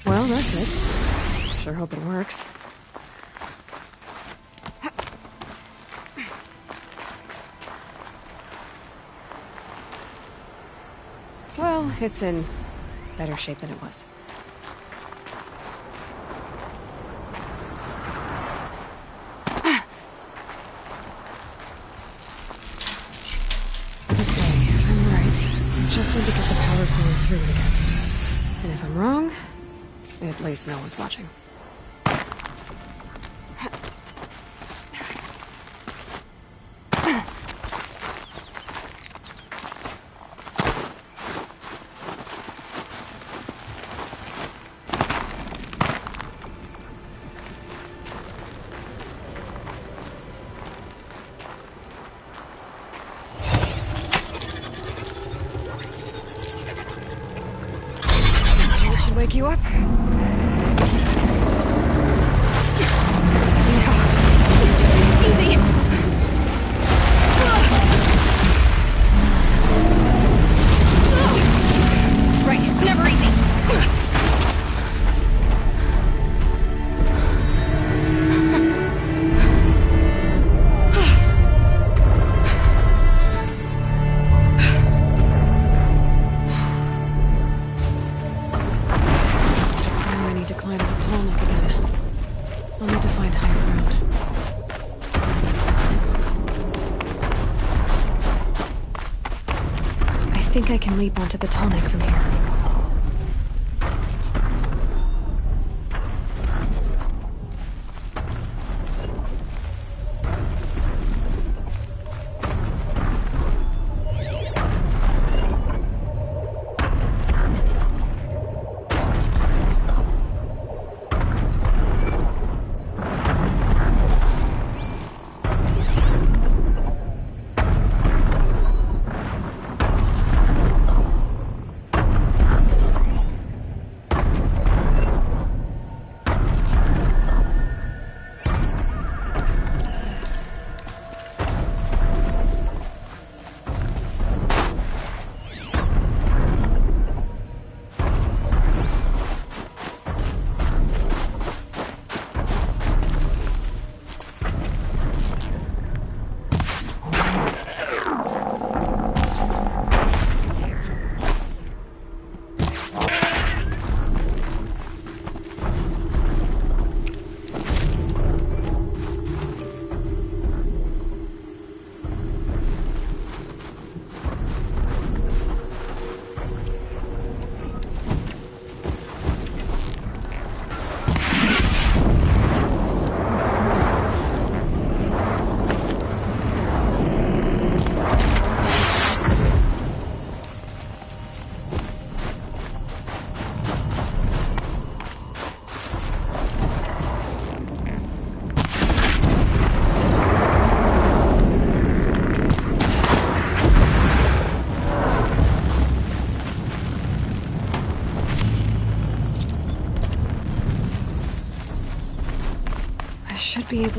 Well, that fits. Sure hope it works. Well, it's in better shape than it was. Okay, I'm right. I just need to get the power flowing through it again. And if I'm wrong, at least no one's watching. That should wake you up. Easy. Right, it's never easy. Now I need to climb the tonic again. I'll need to find higher ground. I think I can leap onto the tonic from here.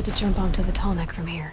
likely to jump onto the tall neck from here.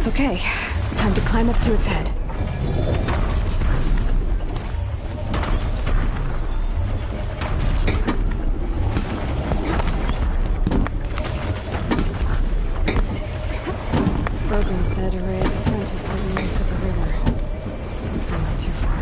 Okay, time to climb up to its head. Brogan said Array's apprentice went north of the river. Hopefully not too far.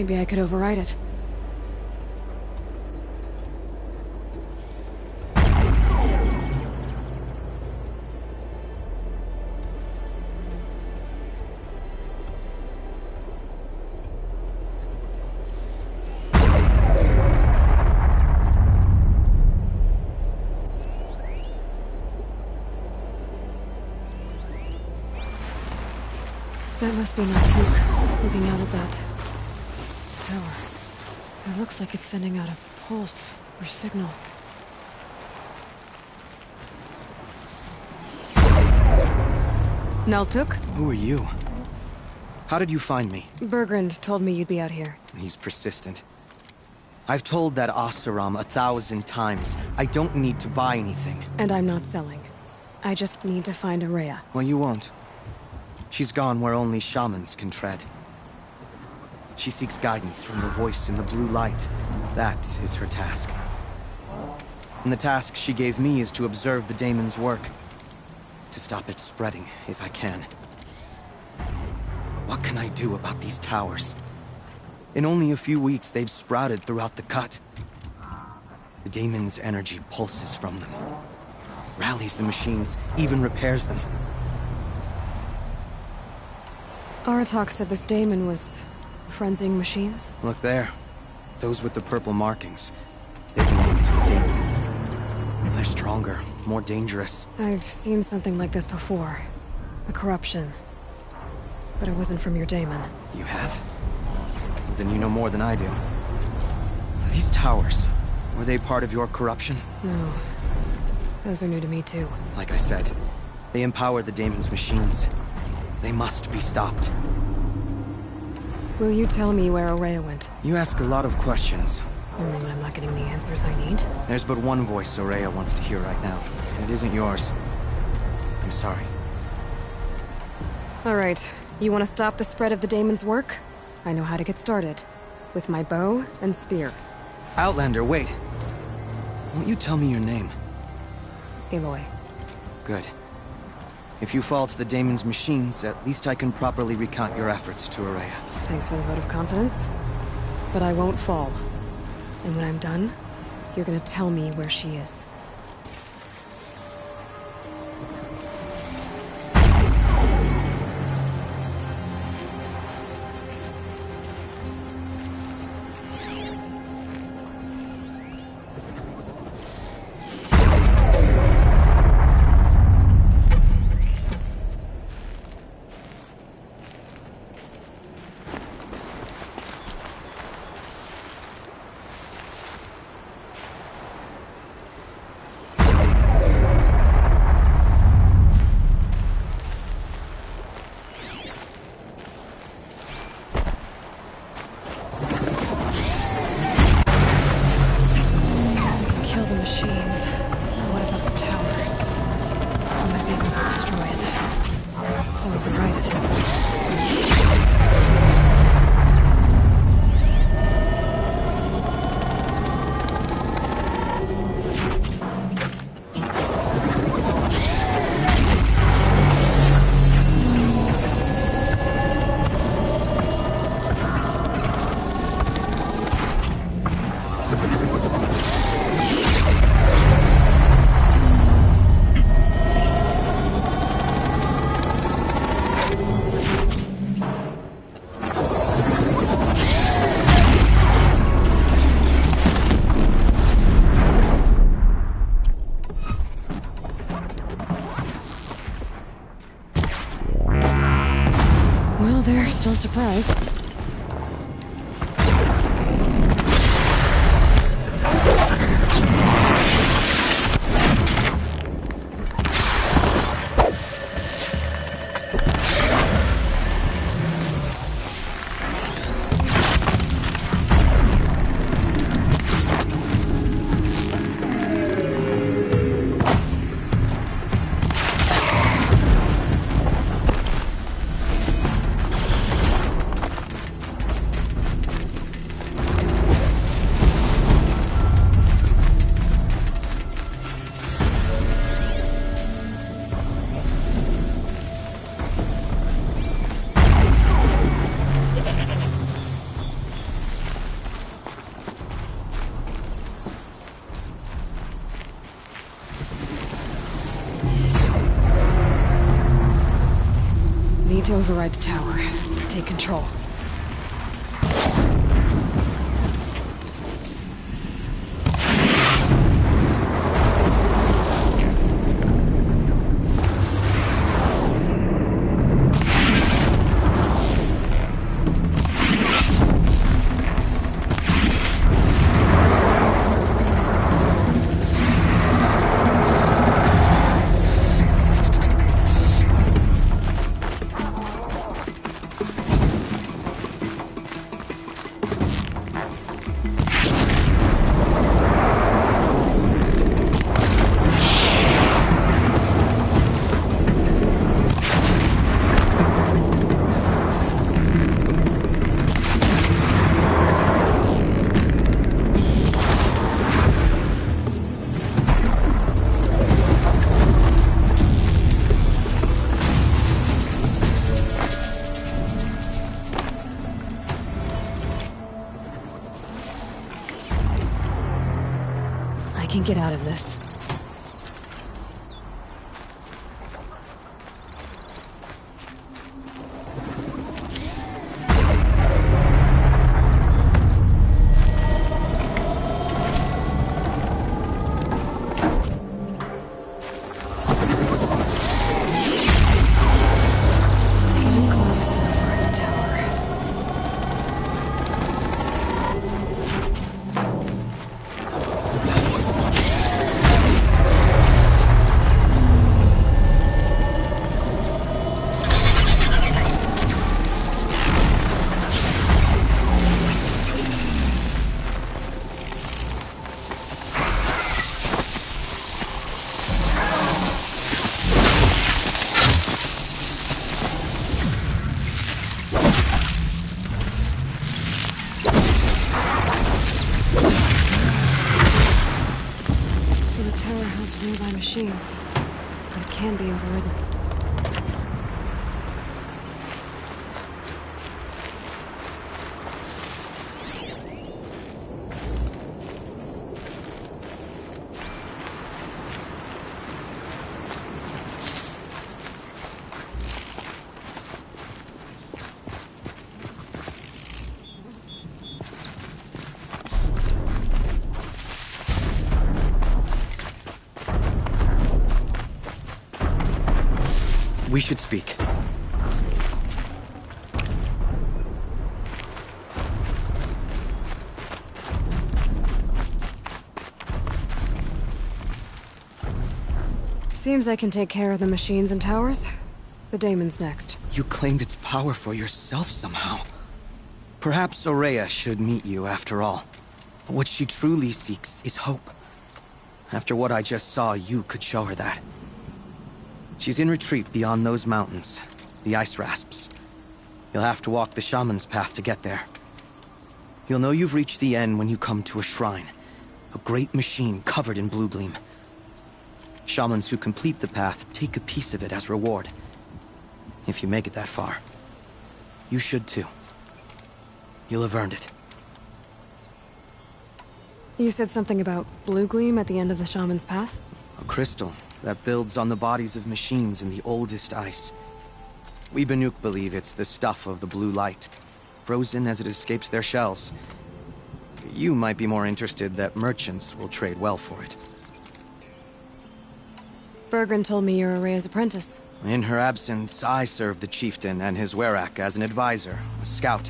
Maybe I could override it. That must be Nautique, looking out at that tower. It looks like it's sending out a pulse or signal. Nautique? Who are you? How did you find me? Bergrand told me you'd be out here. He's persistent. I've told that Oseram 1,000 times. I don't need to buy anything. And I'm not selling. I just need to find Araya. Well, you won't. She's gone where only shamans can tread. She seeks guidance from the voice in the blue light. That is her task. And the task she gave me is to observe the daemon's work. To stop it spreading, if I can. What can I do about these towers? In only a few weeks, they've sprouted throughout the cut. The daemon's energy pulses from them. Rallies the machines, even repairs them. Aratak said this daemon was frenzying machines. Look there. Those with the purple markings. They belong to the daemon. They're stronger, more dangerous. I've seen something like this before. A corruption. But it wasn't from your daemon. You have? Then you know more than I do. These towers, were they part of your corruption? No. Those are new to me too. Like I said, they empower the daemon's machines. They must be stopped. Will you tell me where Araya went? You ask a lot of questions. Only when I'm not getting the answers I need. There's but one voice Araya wants to hear right now, and it isn't yours. I'm sorry. All right. You want to stop the spread of the daemon's work? I know how to get started. With my bow and spear. Outlander, wait. Won't you tell me your name? Aloy. Good. If you fall to the daemon's machines, at least I can properly recount your efforts to Araya. Thanks for the vote of confidence. But I won't fall. And when I'm done, you're gonna tell me where she is. Still surprised. need to override the tower. Take control. I can get out of this. Nearby machines, but it can be overridden. We should speak. Seems I can take care of the machines and towers. The daemon's next. You claimed its power for yourself somehow. Perhaps Aurea should meet you after all. What she truly seeks is hope. After what I just saw, you could show her that. She's in retreat beyond those mountains, the ice rasps. You'll have to walk the shaman's path to get there. You'll know you've reached the end when you come to a shrine, a great machine covered in blue gleam. Shamans who complete the path take a piece of it as reward. If you make it that far, you should too. You'll have earned it. You said something about blue gleam at the end of the shaman's path? A crystal that builds on the bodies of machines in the oldest ice. We Banuk believe it's the stuff of the blue light, frozen as it escapes their shells. You might be more interested that merchants will trade well for it. Bergren told me you're Aurea's apprentice. In her absence, I serve the chieftain and his werak as an advisor, a scout,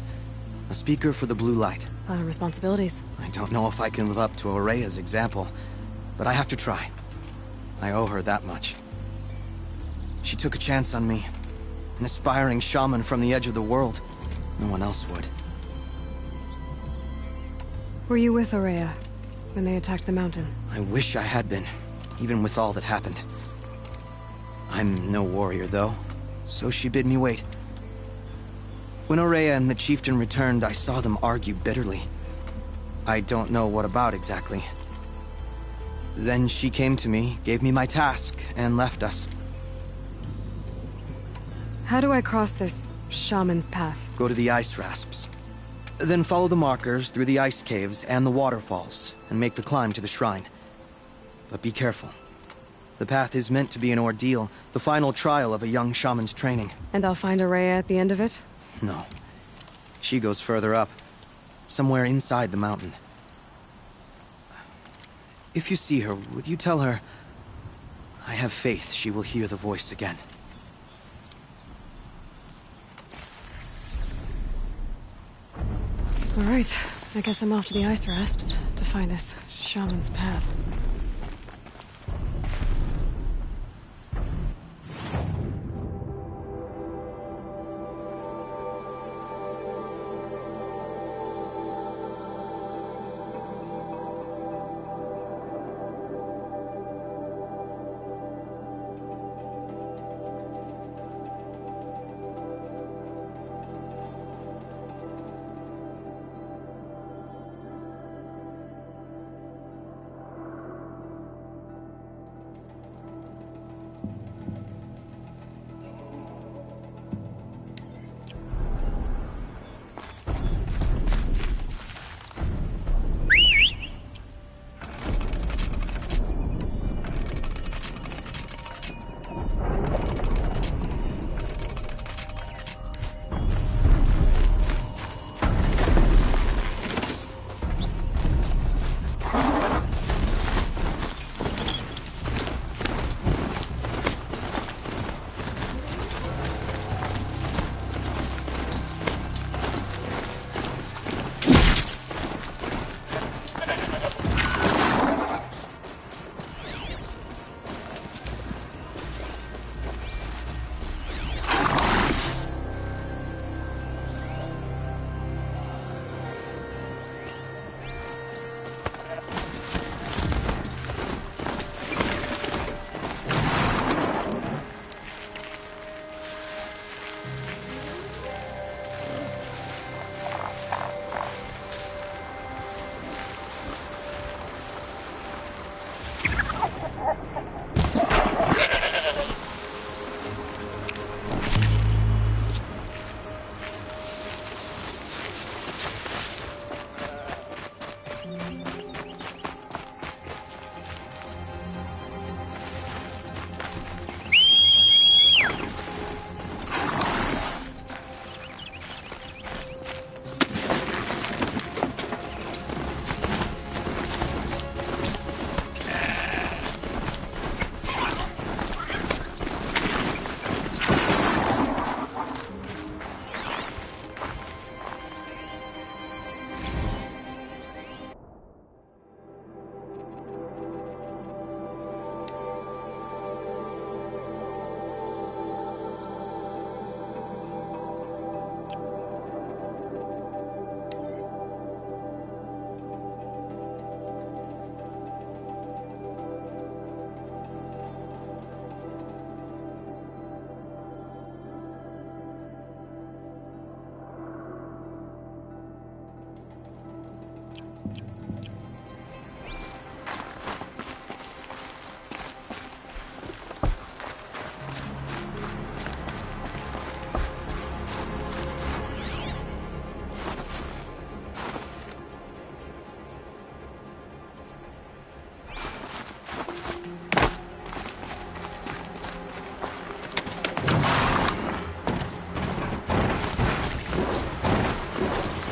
a speaker for the blue light. A lot of responsibilities. I don't know if I can live up to Aurea's example, but I have to try. I owe her that much. She took a chance on me. An aspiring shaman from the edge of the world. No one else would. Were you with Aurea when they attacked the mountain? I wish I had been, even with all that happened. I'm no warrior, though, so she bid me wait. When Aurea and the chieftain returned, I saw them argue bitterly. I don't know what about exactly. Then she came to me, gave me my task, and left us. How do I cross this shaman's path? Go to the ice rasps. Then follow the markers through the ice caves and the waterfalls, and make the climb to the shrine. But be careful. The path is meant to be an ordeal, the final trial of a young shaman's training. And I'll find Araya at the end of it? No. She goes further up, somewhere inside the mountain. If you see her, would you tell her... I have faith she will hear the voice again. All right, I guess I'm off to the ice rasps to find this shaman's path.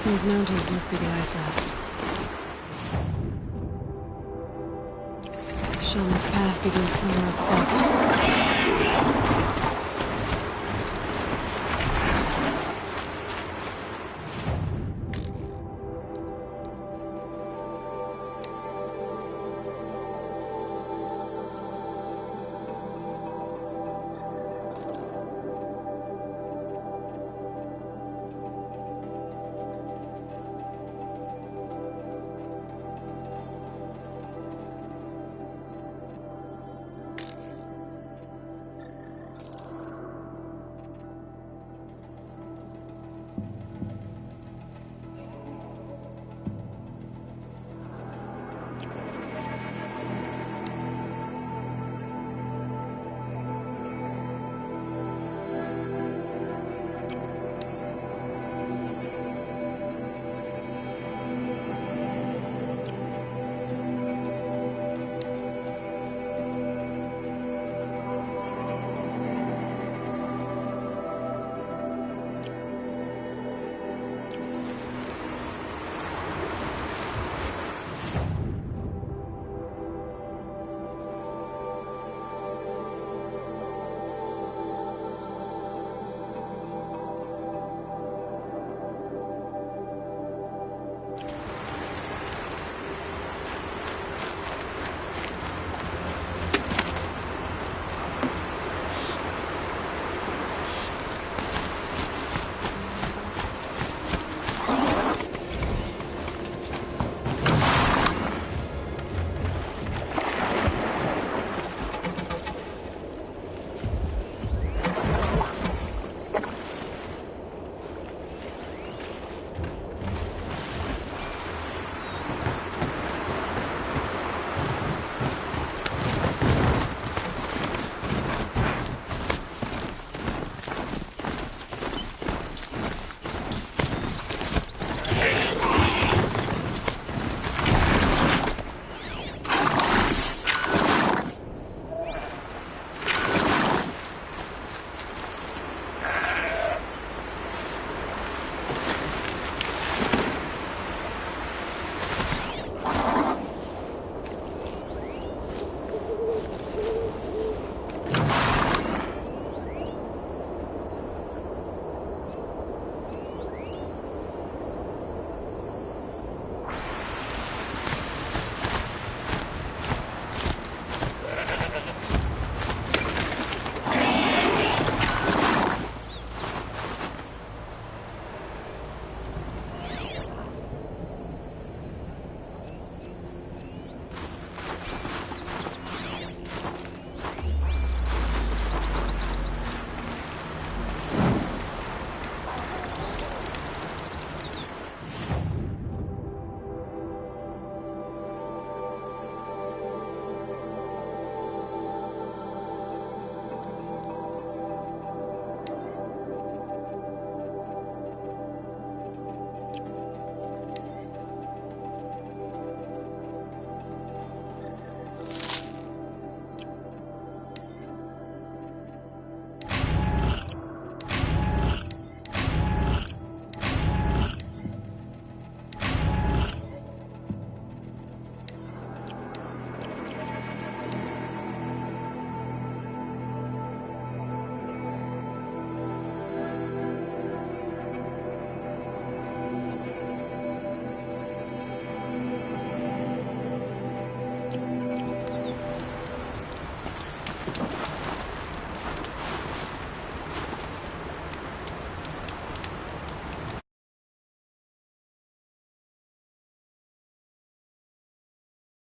These mountains must be the ice rasps. Shaman's path begins somewhere up there.